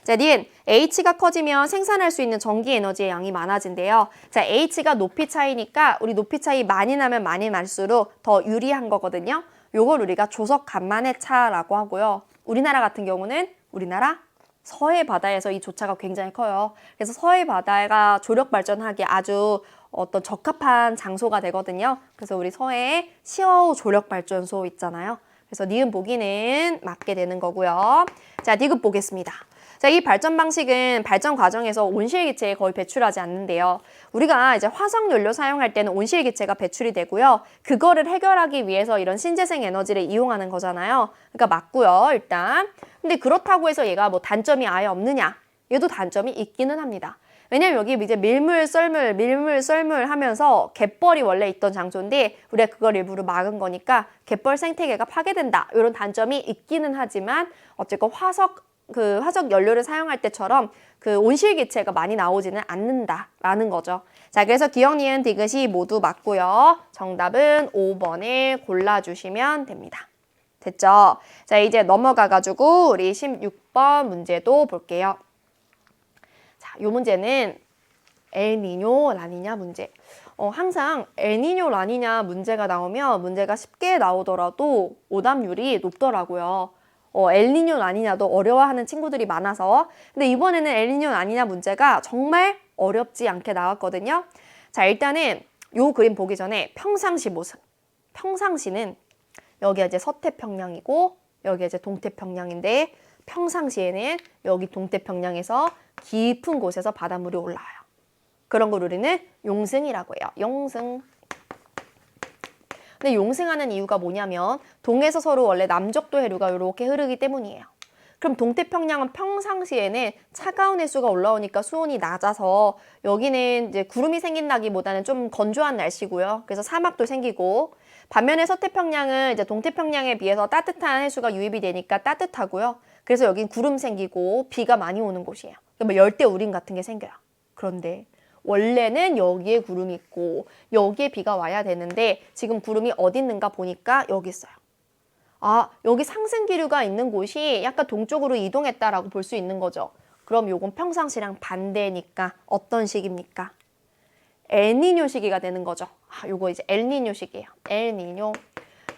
자, 니은 H가 커지면 생산할 수 있는 전기 에너지의 양이 많아진대요. 자, H가 높이 차이니까 우리 높이 차이 많이 나면 많이 날수록 더 유리한 거거든요. 요걸 우리가 조석 간만의 차라고 하고요. 우리나라 같은 경우는 우리나라 서해 바다에서 이 조차가 굉장히 커요. 그래서 서해 바다가 조력 발전하기 아주 어떤 적합한 장소가 되거든요. 그래서 우리 서해에 시어우 조력 발전소 있잖아요. 그래서 니은 보기는 맞게 되는 거고요. 자, 디귿 보겠습니다. 자, 이 발전 방식은 발전 과정에서 온실기체에 거의 배출하지 않는데요. 우리가 이제 화석연료 사용할 때는 온실기체가 배출이 되고요. 그거를 해결하기 위해서 이런 신재생 에너지를 이용하는 거잖아요. 그러니까 맞고요, 일단. 근데 그렇다고 해서 얘가 뭐 단점이 아예 없느냐? 얘도 단점이 있기는 합니다. 왜냐면 여기 이제 밀물, 썰물 하면서 갯벌이 원래 있던 장소인데 우리가 그걸 일부러 막은 거니까 갯벌 생태계가 파괴된다. 이런 단점이 있기는 하지만 어쨌건 화석 연료를 사용할 때처럼 그 온실기체가 많이 나오지는 않는다라는 거죠. 자, 그래서 기억, 니은, 디귿이 모두 맞고요. 정답은 5번을 골라주시면 됩니다. 됐죠? 자, 이제 넘어가가지고 우리 16번 문제도 볼게요. 자, 요 문제는 엘니뇨, 라니냐 문제. 항상 엘니뇨, 라니냐 문제가 나오면 문제가 쉽게 나오더라도 오답률이 높더라고요. 엘니뇨, 라니냐도 어려워하는 친구들이 많아서. 근데 이번에는 엘니뇨, 라니냐 문제가 정말 어렵지 않게 나왔거든요. 자, 일단은 요 그림 보기 전에 평상시 모습. 평상시는 여기가 이제 서태평양이고 여기가 이제 동태평양인데 평상시에는 여기 동태평양에서 깊은 곳에서 바닷물이 올라와요. 그런 걸 우리는 용승이라고 해요. 용승. 근데 용승하는 이유가 뭐냐면 동에서 서로 원래 남적도 해류가 이렇게 흐르기 때문이에요. 그럼 동태평양은 평상시에는 차가운 해수가 올라오니까 수온이 낮아서 여기는 이제 구름이 생긴다기보다는 좀 건조한 날씨고요. 그래서 사막도 생기고 반면에 서태평양은 이제 동태평양에 비해서 따뜻한 해수가 유입이 되니까 따뜻하고요. 그래서 여긴 구름 생기고 비가 많이 오는 곳이에요. 뭐 열대 우림 같은 게 생겨요. 그런데 원래는 여기에 구름이 있고 여기에 비가 와야 되는데 지금 구름이 어디 있는가 보니까 여기 있어요. 아, 여기 상승 기류가 있는 곳이 약간 동쪽으로 이동했다라고 볼 수 있는 거죠. 그럼 요건 평상시랑 반대니까 어떤 시기입니까? 엘니뇨 시기가 되는 거죠. 아, 요거 이제 엘니뇨 시기예요. 엘니뇨.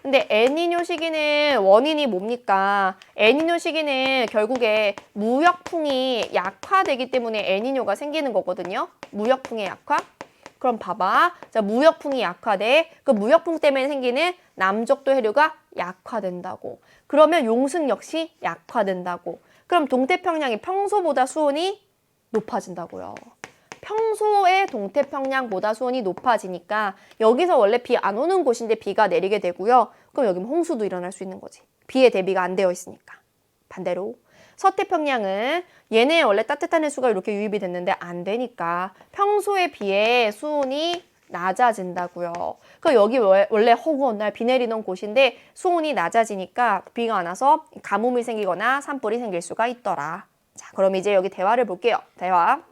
근데 엘니뇨 시기는 원인이 뭡니까? 엘니뇨 시기는 결국에 무역풍이 약화되기 때문에 엘니뇨가 생기는 거거든요. 무역풍의 약화. 그럼 봐봐. 자, 무역풍이 약화돼. 그 무역풍 때문에 생기는 남적도 해류가 약화된다고. 그러면 용승 역시 약화된다고. 그럼 동태평양이 평소보다 수온이 높아진다고요. 평소에 동태평양보다 수온이 높아지니까 여기서 원래 비 안 오는 곳인데 비가 내리게 되고요. 그럼 여기는 홍수도 일어날 수 있는 거지. 비에 대비가 안 되어 있으니까. 반대로 서태평양은 얘네 원래 따뜻한 해수가 이렇게 유입이 됐는데 안 되니까 평소에 비해 수온이 낮아진다고요. 그 여기 원래 허구한 날 비 내리는 곳인데 수온이 낮아지니까 비가 안 와서 가뭄이 생기거나 산불이 생길 수가 있더라. 자, 그럼 이제 여기 대화를 볼게요. 대화.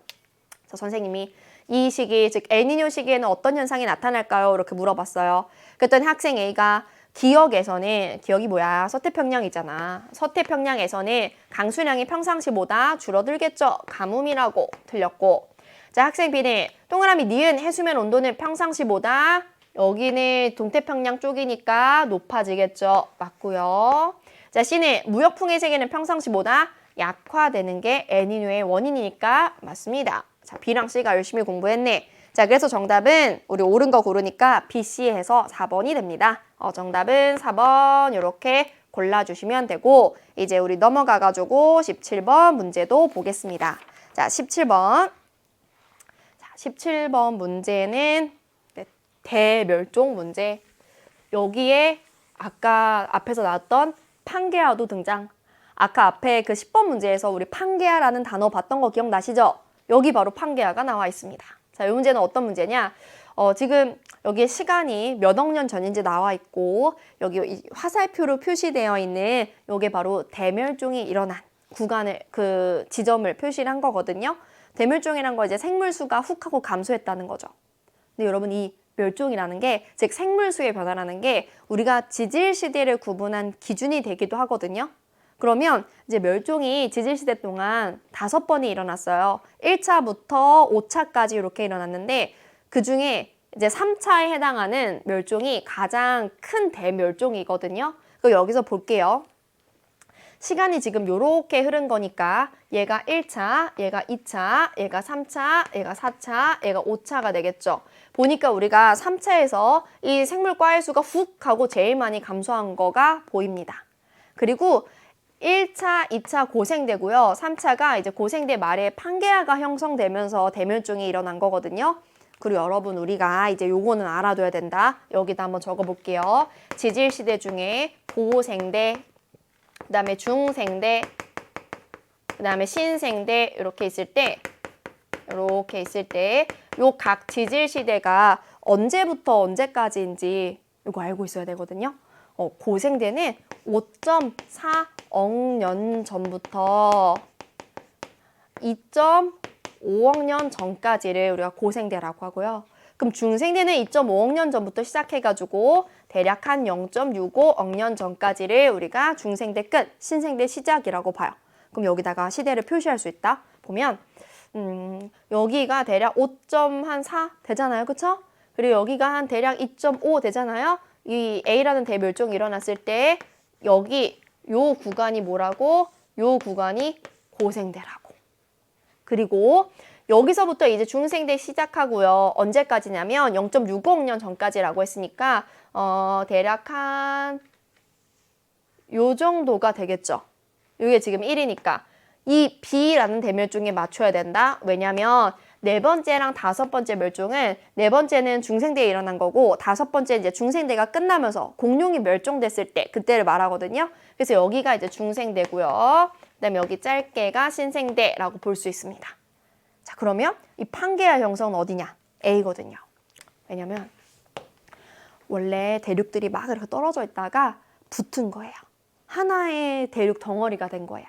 선생님이 이 시기, 즉 엘니뇨 시기에는 어떤 현상이 나타날까요? 이렇게 물어봤어요. 그랬더니 학생 A가 기억이 뭐야? 서태평양이잖아. 서태평양에서는 강수량이 평상시보다 줄어들겠죠. 가뭄이라고 틀렸고. 자, 학생 B는 동그라미 니은 해수면 온도는 평상시보다 여기는 동태평양 쪽이니까 높아지겠죠. 맞고요. 자, C는 무역풍의 세계는 평상시보다 약화되는 게 엘니뇨의 원인이니까 맞습니다. 자, B랑 C가 열심히 공부했네. 자, 그래서 정답은 우리 옳은 거 고르니까 B, C 해서 4번이 됩니다. 정답은 4번 이렇게 골라주시면 되고 이제 우리 넘어가가지고 17번 문제도 보겠습니다. 자, 17번. 자, 17번 문제는 대멸종 문제. 여기에 아까 앞에서 나왔던 판게아도 등장. 아까 앞에 그 10번 문제에서 우리 판게아라는 단어 봤던 거 기억나시죠? 여기 바로 판게아가 나와 있습니다. 자, 이 문제는 어떤 문제냐? 지금 여기에 시간이 몇 억 년 전인지 나와 있고 여기 화살표로 표시되어 있는 요게 바로 대멸종이 일어난 구간을 그 지점을 표시를 한 거거든요. 대멸종이란 거 이제 생물수가 훅 하고 감소했다는 거죠. 근데 여러분 이 멸종이라는 게, 즉 생물수의 변화라는 게 우리가 지질시대를 구분한 기준이 되기도 하거든요. 그러면 이제 멸종이 지질시대 동안 5번이 일어났어요. 1차부터 5차까지 이렇게 일어났는데 그 중에 이제 3차에 해당하는 멸종이 가장 큰 대멸종이거든요. 여기서 볼게요. 시간이 지금 요렇게 흐른 거니까 얘가 1차, 얘가 2차, 얘가 3차, 얘가 4차, 얘가 5차가 되겠죠. 보니까 우리가 3차에서 이 생물 과일수가 훅 하고 제일 많이 감소한 거가 보입니다. 그리고 1차, 2차 고생대고요. 3차가 이제 고생대 말에 판게아가 형성되면서 대멸종이 일어난 거거든요. 그리고 여러분 우리가 이제 요거는 알아둬야 된다. 여기다 한번 적어볼게요. 지질시대 중에 고생대, 그 다음에 중생대, 그 다음에 신생대 이렇게 있을 때 요 각 지질시대가 언제부터 언제까지인지 이거 알고 있어야 되거든요. 고생대는 5.4억 년 전부터 2.5억 년 전까지를 우리가 고생대라고 하고요. 그럼 중생대는 2.5억 년 전부터 시작해가지고 대략 한 0.65억 년 전까지를 우리가 중생대 끝, 신생대 시작이라고 봐요. 그럼 여기다가 시대를 표시할 수 있다. 보면 여기가 대략 5.4 되잖아요. 그쵸? 그리고 여기가 한 대략 2.5 되잖아요. 이 A라는 대멸종이 일어났을 때 여기 요 구간이 뭐라고? 요 구간이 고생대라고. 그리고 여기서부터 이제 중생대 시작하고요. 언제까지냐면 0.65억 년 전까지라고 했으니까 대략 한 요 정도가 되겠죠. 이게 지금 1이니까 이 B라는 대멸종에 맞춰야 된다. 왜냐면 네 번째랑 다섯 번째 멸종은 네 번째는 중생대에 일어난 거고 다섯 번째 이제 중생대가 끝나면서 공룡이 멸종됐을 때 그때를 말하거든요. 그래서 여기가 이제 중생대고요. 그다음에 여기 짧게가 신생대라고 볼 수 있습니다. 자, 그러면 이 판게아 형성은 어디냐? A거든요. 왜냐면 원래 대륙들이 막 이렇게 떨어져 있다가 붙은 거예요. 하나의 대륙 덩어리가 된 거예요.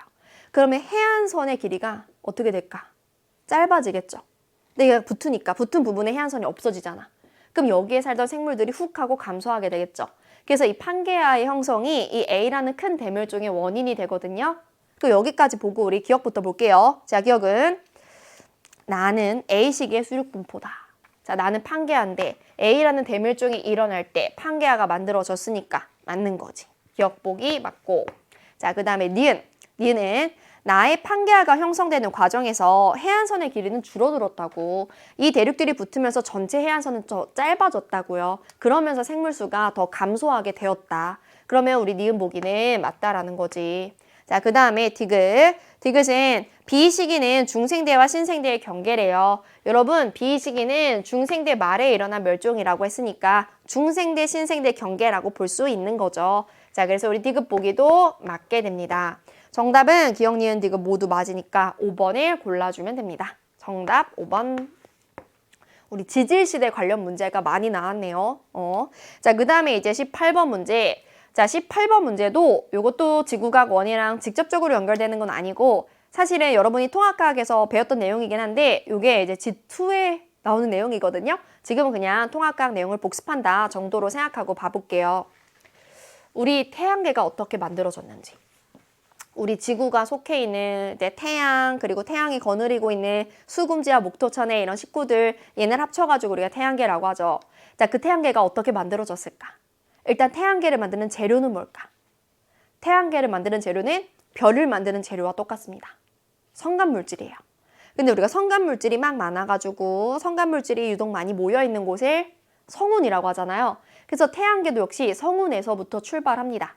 그러면 해안선의 길이가 어떻게 될까? 짧아지겠죠. 근데 얘가 붙으니까 붙은 부분에 해안선이 없어지잖아. 그럼 여기에 살던 생물들이 훅 하고 감소하게 되겠죠. 그래서 이 판게아의 형성이 이 A라는 큰 대멸종의 원인이 되거든요. 그 여기까지 보고 우리 기억부터 볼게요. 자, 기억은 나는 A식의 수륙분포다. 자, 나는 판게아인데 A라는 대멸종이 일어날 때 판게아가 만들어졌으니까 맞는 거지. 기억 보기 맞고. 자, 그 다음에 니은. 니은은 나의 판게아가 형성되는 과정에서 해안선의 길이는 줄어들었다고. 이 대륙들이 붙으면서 전체 해안선은 더 짧아졌다고요. 그러면서 생물수가 더 감소하게 되었다. 그러면 우리 니은 보기는 맞다라는 거지. 자, 그 다음에 디귿. 디귿은 B시기는 중생대와 신생대의 경계래요. 여러분, B시기는 중생대 말에 일어난 멸종이라고 했으니까 중생대, 신생대 경계라고 볼 수 있는 거죠. 자, 그래서 우리 디귿 보기도 맞게 됩니다. 정답은 기억, 니은, 디귿 모두 맞으니까 5번을 골라주면 됩니다. 정답 5번. 우리 지질시대 관련 문제가 많이 나왔네요. 자, 그 다음에 이제 18번 문제. 자, 18번 문제도 이것도 지구과학 원이랑 직접적으로 연결되는 건 아니고 사실은 여러분이 통합과학에서 배웠던 내용이긴 한데 이게 이제 지2에 나오는 내용이거든요. 지금은 그냥 통합과학 내용을 복습한다 정도로 생각하고 봐볼게요. 우리 태양계가 어떻게 만들어졌는지. 우리 지구가 속해 있는 이제 태양, 그리고 태양이 거느리고 있는 수금지와 목토천의 이런 식구들, 얘네를 합쳐가지고 우리가 태양계라고 하죠. 자, 그 태양계가 어떻게 만들어졌을까? 일단 태양계를 만드는 재료는 뭘까? 태양계를 만드는 재료는 별을 만드는 재료와 똑같습니다. 성간물질이에요. 근데 우리가 성간물질이 막 많아가지고 성간물질이 유독 많이 모여있는 곳을 성운이라고 하잖아요. 그래서 태양계도 역시 성운에서부터 출발합니다.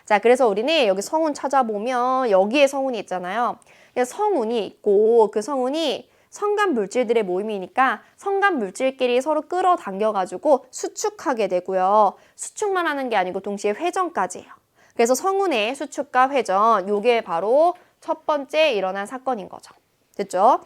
자, 그래서 우리는 여기 성운 찾아보면 여기에 성운이 있잖아요. 그래서 성운이 있고 그 성운이 성간 물질들의 모임이니까 성간 물질끼리 서로 끌어당겨가지고 수축하게 되고요. 수축만 하는 게 아니고 동시에 회전까지 해요. 그래서 성운의 수축과 회전, 요게 바로 첫 번째 일어난 사건인 거죠. 됐죠?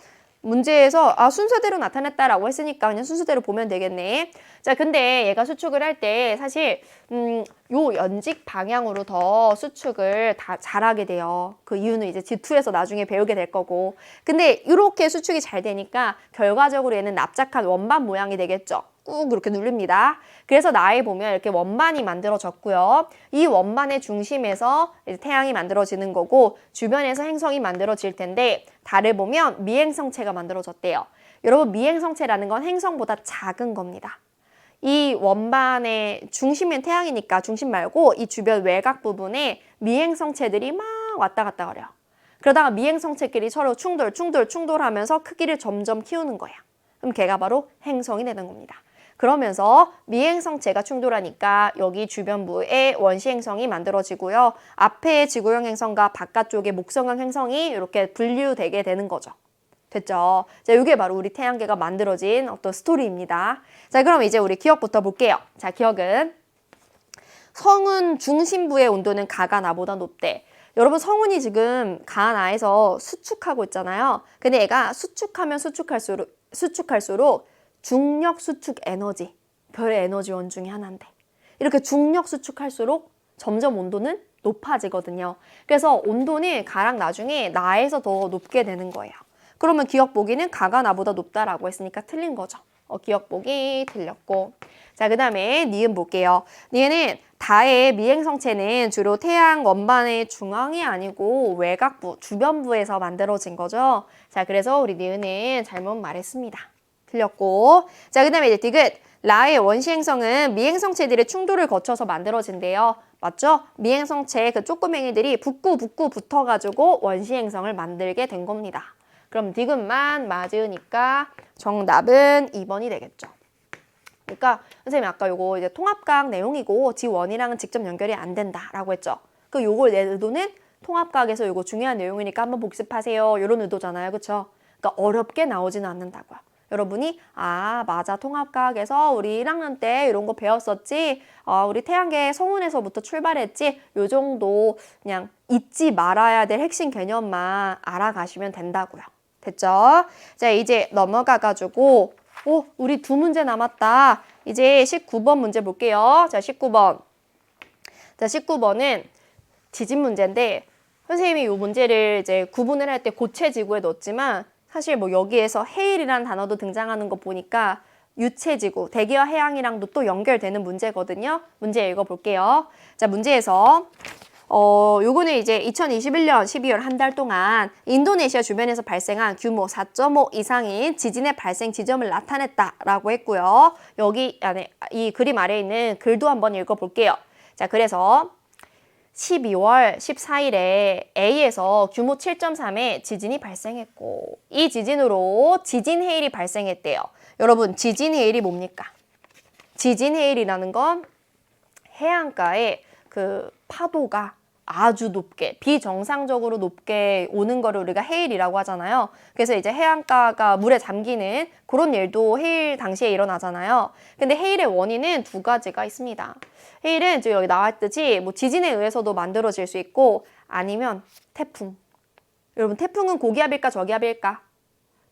문제에서 순서대로 나타났다라고 했으니까 그냥 순서대로 보면 되겠네. 자, 근데 얘가 수축을 할 때 사실 요 연직 방향으로 더 수축을 다 잘하게 돼요. 그 이유는 이제 G2에서 나중에 배우게 될 거고. 근데 이렇게 수축이 잘 되니까 결과적으로 얘는 납작한 원반 모양이 되겠죠. 꾹 이렇게 누릅니다. 그래서 나에 보면 이렇게 원반이 만들어졌고요. 이 원반의 중심에서 이제 태양이 만들어지는 거고 주변에서 행성이 만들어질 텐데 달을 보면 미행성체가 만들어졌대요. 여러분, 미행성체라는 건 행성보다 작은 겁니다. 이 원반의 중심은 태양이니까 중심 말고 이 주변 외곽 부분에 미행성체들이 막 왔다 갔다 거려요. 그러다가 미행성체끼리 서로 충돌하면서 크기를 점점 키우는 거야. 그럼 걔가 바로 행성이 되는 겁니다. 그러면서 미행성체가 충돌하니까 여기 주변부에 원시행성이 만들어지고요. 앞에 지구형 행성과 바깥쪽에 목성형 행성이 이렇게 분류되게 되는 거죠. 됐죠? 자, 이게 바로 우리 태양계가 만들어진 어떤 스토리입니다. 자, 그럼 이제 우리 기억부터 볼게요. 자, 기억은 성운 중심부의 온도는 가가 나보다 높대. 여러분, 성운이 지금 가 나에서 수축하고 있잖아요. 근데 얘가 수축하면 수축할수록 중력 수축 에너지, 별의 에너지원 중에 하나인데 이렇게 중력 수축할수록 점점 온도는 높아지거든요. 그래서 온도는 가랑 나중에 나에서 더 높게 되는 거예요. 그러면 기억 보기는 가가 나보다 높다라고 했으니까 틀린 거죠. 기억 보기 틀렸고. 자, 그 다음에 니은 볼게요. 니은은 다의 미행성체는 주로 태양 원반의 중앙이 아니고 외곽부, 주변부에서 만들어진 거죠. 자, 그래서 우리 니은은 잘못 말했습니다. 틀렸고. 자, 그 다음에 이제 디귿. 라의 원시행성은 미행성체들의 충돌을 거쳐서 만들어진대요. 맞죠? 미행성체 그 쪼끄맹이들이 붙고 붙어가지고 원시행성을 만들게 된 겁니다. 그럼 디귿만 맞으니까 정답은 2번이 되겠죠. 그러니까 선생님이 아까 요거 이제 통합각 내용이고 지원이랑은 직접 연결이 안 된다라고 했죠. 그 요걸 내 의도는 통합각에서 요거 중요한 내용이니까 한번 복습하세요. 이런 의도잖아요. 그렇죠? 그러니까 어렵게 나오지는 않는다고요. 여러분이 맞아, 통합각에서 우리 1학년 때 이런 거 배웠었지, 우리 태양계 성운에서부터 출발했지, 요 정도 그냥 잊지 말아야 될 핵심 개념만 알아가시면 된다고요. 됐죠? 자, 이제 넘어가가지고 우리 2문제 남았다. 이제 19번 문제 볼게요. 자, 19번. 자, 19번은 지진 문제인데 선생님이 이 문제를 이제 구분을 할 때 고체지구에 넣었지만 사실 뭐 여기에서 해일이라는 단어도 등장하는 거 보니까 유체지구, 대기와 해양이랑도 또 연결되는 문제거든요. 문제 읽어볼게요. 자, 문제에서 요거는 이제 2021년 12월 한 달 동안 인도네시아 주변에서 발생한 규모 4.5 이상인 지진의 발생 지점을 나타냈다라고 했고요. 여기 안에 이 그림 아래에 있는 글도 한번 읽어볼게요. 자, 그래서 12월 14일에 A에서 규모 7.3의 지진이 발생했고 이 지진으로 지진 해일이 발생했대요. 여러분, 지진 해일이 뭡니까? 지진 해일이라는 건 해안가에 그 파도가 아주 높게, 비정상적으로 높게 오는 거를 우리가 해일이라고 하잖아요. 그래서 이제 해안가가 물에 잠기는 그런 일도 해일 당시에 일어나잖아요. 근데 해일의 원인은 2가지가 있습니다. 해일은 지금 여기 나왔듯이 뭐 지진에 의해서도 만들어질 수 있고 아니면 태풍. 여러분, 태풍은 고기압일까 저기압일까?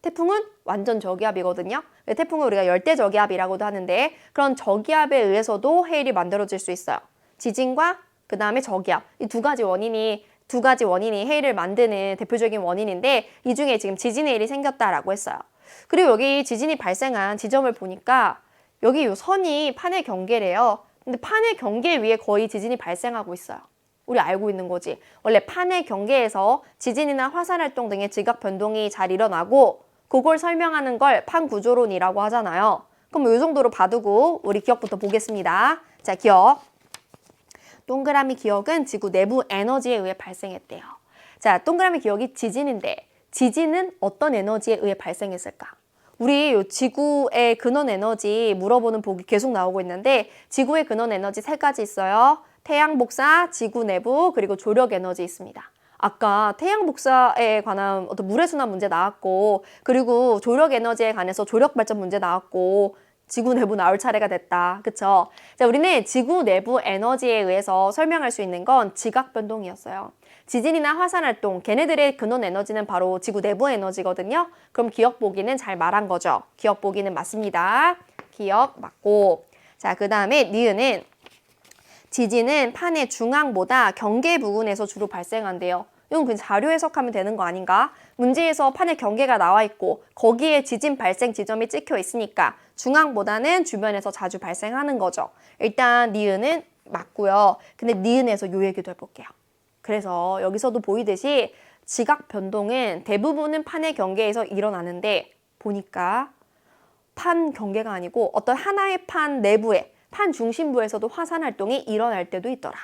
태풍은 완전 저기압이거든요. 태풍은 우리가 열대저기압이라고도 하는데 그런 저기압에 의해서도 해일이 만들어질 수 있어요. 지진과 그 다음에 저기압. 이 2가지 원인이 해일을 만드는 대표적인 원인인데 이 중에 지금 지진 해일이 생겼다라고 했어요. 그리고 여기 지진이 발생한 지점을 보니까 여기 요 선이 판의 경계래요. 근데 판의 경계 위에 거의 지진이 발생하고 있어요. 우리 알고 있는 거지. 원래 판의 경계에서 지진이나 화산 활동 등의 지각 변동이 잘 일어나고 그걸 설명하는 걸 판구조론이라고 하잖아요. 그럼 이 정도로 봐두고 우리 기억부터 보겠습니다. 자, 기억. 동그라미 기억은 지구 내부 에너지에 의해 발생했대요. 자, 동그라미 기억이 지진인데 지진은 어떤 에너지에 의해 발생했을까? 우리 지구의 근원 에너지 물어보는 보기 계속 나오고 있는데 지구의 근원 에너지 3가지 있어요. 태양 복사, 지구 내부, 그리고 조력 에너지 있습니다. 아까 태양 복사에 관한 어떤 물의 순환 문제 나왔고, 그리고 조력 에너지에 관해서 조력 발전 문제 나왔고, 지구 내부 나올 차례가 됐다. 그쵸? 자, 우리는 지구 내부 에너지에 의해서 설명할 수 있는 건 지각 변동이었어요. 지진이나 화산 활동, 걔네들의 근원 에너지는 바로 지구 내부 에너지거든요. 그럼 기억 보기는 잘 말한 거죠. 기억 보기는 맞습니다. 기억 맞고. 자, 그 다음에 니은은 지진은 판의 중앙보다 경계 부근에서 주로 발생한대요. 이건 그냥 자료 해석하면 되는 거 아닌가? 문제에서 판의 경계가 나와 있고 거기에 지진 발생 지점이 찍혀 있으니까 중앙보다는 주변에서 자주 발생하는 거죠. 일단 니은은 맞고요. 근데 니은에서 요 얘기도 해볼게요. 그래서 여기서도 보이듯이 지각 변동은 대부분은 판의 경계에서 일어나는데 보니까 판 경계가 아니고 어떤 하나의 판 내부에 판 중심부에서도 화산 활동이 일어날 때도 있더라.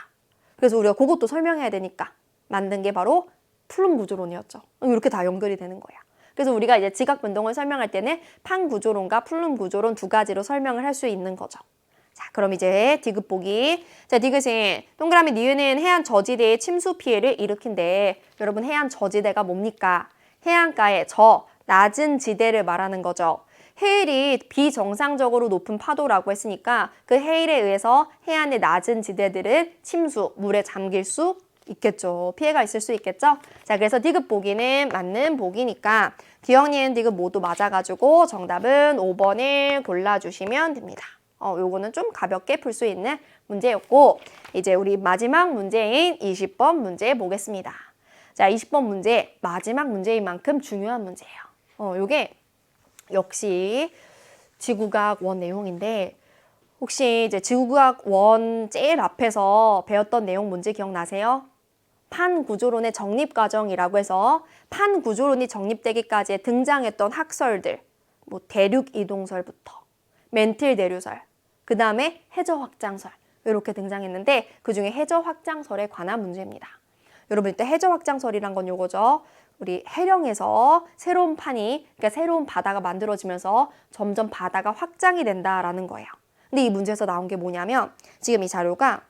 그래서 우리가 그것도 설명해야 되니까 만든 게 바로 플룸 구조론이었죠. 이렇게 다 연결이 되는 거야. 그래서 우리가 이제 지각 변동을 설명할 때는 판 구조론과 플룸 구조론 두 가지로 설명을 할 수 있는 거죠. 자, 그럼 이제 디귿 보기. 자, 디귿은 동그라미 니은은 해안 저지대의 침수 피해를 일으킨대. 여러분 해안 저지대가 뭡니까? 해안가의 낮은 지대를 말하는 거죠. 해일이 비정상적으로 높은 파도라고 했으니까 그 해일에 의해서 해안의 낮은 지대들은 침수, 물에 잠길 수 있겠죠. 피해가 있을 수 있겠죠. 자, 그래서 디귿 보기는 맞는 보기니까 기억, 니은, 디귿 모두 맞아가지고 정답은 5번을 골라주시면 됩니다. 요거는 좀 가볍게 풀 수 있는 문제였고 이제 우리 마지막 문제인 20번 문제 보겠습니다. 자, 20번 문제 마지막 문제인 만큼 중요한 문제예요. 요게 역시 지구과학 원 내용인데 혹시 이제 지구과학 원 제일 앞에서 배웠던 내용 문제 기억나세요? 판구조론의 정립과정이라고 해서 판구조론이 정립되기까지 등장했던 학설들, 뭐 대륙이동설부터 멘틀 대류설, 그 다음에 해저확장설 이렇게 등장했는데 그중에 해저확장설에 관한 문제입니다. 여러분 이때 해저확장설이란 건 요거죠. 우리 해령에서 새로운 판이, 그러니까 새로운 바다가 만들어지면서 점점 바다가 확장이 된다라는 거예요. 근데 이 문제에서 나온 게 뭐냐면 지금 이 자료가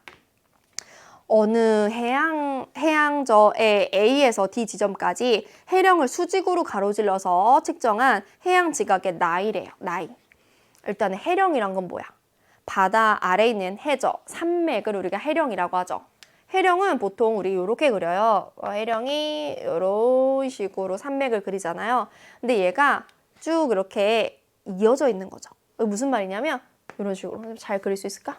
어느 해양저의 A에서 D 지점까지 해령을 수직으로 가로질러서 측정한 해양 지각의 나이래요. 나이. 일단은 해령이란 건 뭐야? 바다 아래에 있는 해저, 산맥을 우리가 해령이라고 하죠. 해령은 보통 우리 이렇게 그려요. 해령이 이런 식으로 산맥을 그리잖아요. 근데 얘가 쭉 이렇게 이어져 있는 거죠. 무슨 말이냐면 이런 식으로 잘 그릴 수 있을까?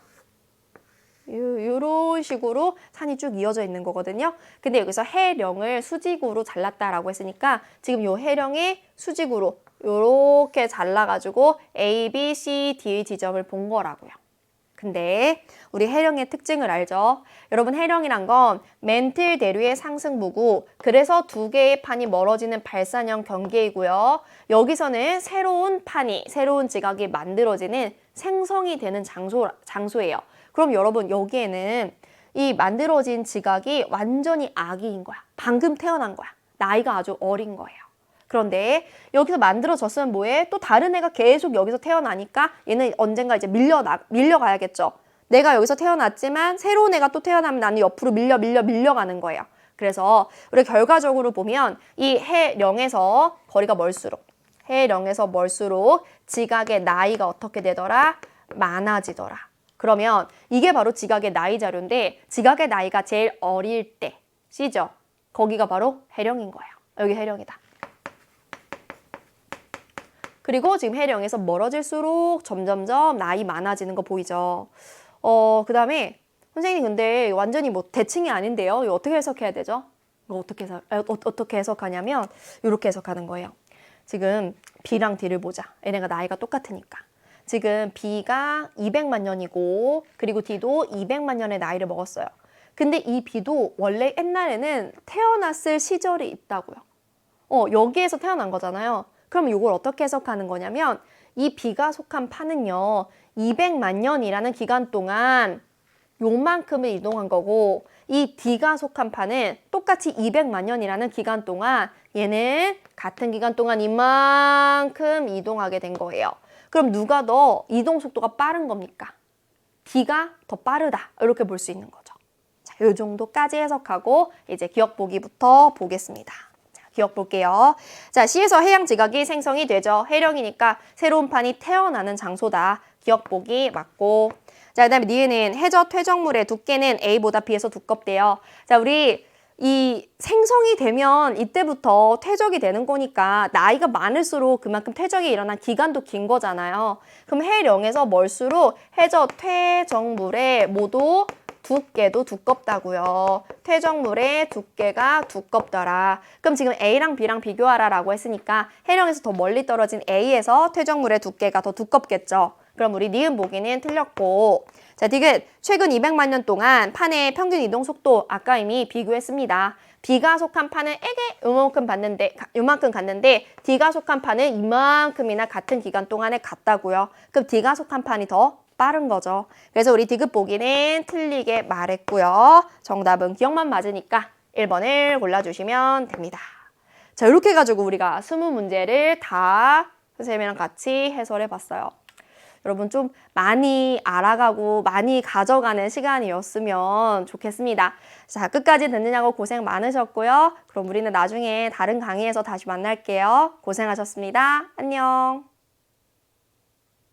이런 식으로 산이 쭉 이어져 있는 거거든요. 근데 여기서 해령을 수직으로 잘랐다라고 했으니까 지금 이 해령의 수직으로 이렇게 잘라가지고 A, B, C, D 지점을 본 거라고요. 근데 우리 해령의 특징을 알죠? 여러분 해령이란 건 멘틀 대류의 상승부고 그래서 두 개의 판이 멀어지는 발산형 경계이고요. 여기서는 새로운 판이, 새로운 지각이 만들어지는 생성이 되는 장소예요. 그럼 여러분 여기에는 이 만들어진 지각이 완전히 아기인 거야. 방금 태어난 거야. 나이가 아주 어린 거예요. 그런데 여기서 만들어졌으면 뭐해? 또 다른 애가 계속 여기서 태어나니까 얘는 언젠가 이제 밀려가야겠죠. 내가 여기서 태어났지만 새로운 애가 또 태어나면 나는 옆으로 밀려가는 거예요. 그래서 우리 결과적으로 보면 이 해령에서 거리가 멀수록 지각의 나이가 어떻게 되더라? 많아지더라. 그러면 이게 바로 지각의 나이 자료인데 지각의 나이가 제일 어릴 때 C죠? 거기가 바로 해령인 거예요. 여기 해령이다. 그리고 지금 해령에서 멀어질수록 점점점 나이 많아지는 거 보이죠? 그 다음에 선생님 근데 완전히 뭐 대칭이 아닌데요? 이거 어떻게 해석해야 되죠? 이거 어떻게 해석하냐면 이렇게 해석하는 거예요. 지금 B랑 D를 보자. 얘네가 나이가 똑같으니까. 지금 B가 200만 년이고 그리고 D도 200만 년의 나이를 먹었어요. 근데 이 B도 원래 옛날에는 태어났을 시절이 있다고요. 여기에서 태어난 거잖아요. 그럼 이걸 어떻게 해석하는 거냐면 이 B가 속한 판은요. 200만 년이라는 기간 동안 요만큼을 이동한 거고 이 D가 속한 판은 똑같이 200만 년이라는 기간 동안 얘는 같은 기간 동안 이만큼 이동하게 된 거예요. 그럼 누가 더 이동 속도가 빠른 겁니까? D가 더 빠르다. 이렇게 볼 수 있는 거죠. 이 정도까지 해석하고 이제 기억 보기부터 보겠습니다. 자, 기억 볼게요. 자, 시에서 해양 지각이 생성이 되죠. 해령이니까 새로운 판이 태어나는 장소다. 기억 보기 맞고. 자, 그 다음에 니은은 해저 퇴적물의 두께는 A보다 B에서 두껍대요. 자, 우리 이 생성이 되면 이때부터 퇴적이 되는 거니까 나이가 많을수록 그만큼 퇴적이 일어난 기간도 긴 거잖아요. 그럼 해령에서 멀수록 해저 퇴적물의 모두 두께도 두껍다고요. 퇴적물의 두께가 두껍더라. 그럼 지금 A랑 B랑 비교하라라고 했으니까 해령에서 더 멀리 떨어진 A에서 퇴적물의 두께가 더 두껍겠죠. 그럼 우리 니은 보기는 틀렸고, 자, 디귿 최근 200만 년 동안 판의 평균 이동 속도 아까 이미 비교했습니다. B가 속한 판은 에게 요만큼 갔는데 D가 속한 판은 이만큼이나 같은 기간 동안에 갔다고요. 그럼 D가 속한 판이 더 빠른 거죠. 그래서 우리 디귿 보기는 틀리게 말했고요. 정답은 기억만 맞으니까 1번을 골라주시면 됩니다. 자, 이렇게 해가지고 우리가 20문제를 다 선생님이랑 같이 해설해 봤어요. 여러분 좀 많이 알아가고 많이 가져가는 시간이었으면 좋겠습니다. 자, 끝까지 듣느냐고 고생 많으셨고요. 그럼 우리는 나중에 다른 강의에서 다시 만날게요. 고생하셨습니다. 안녕.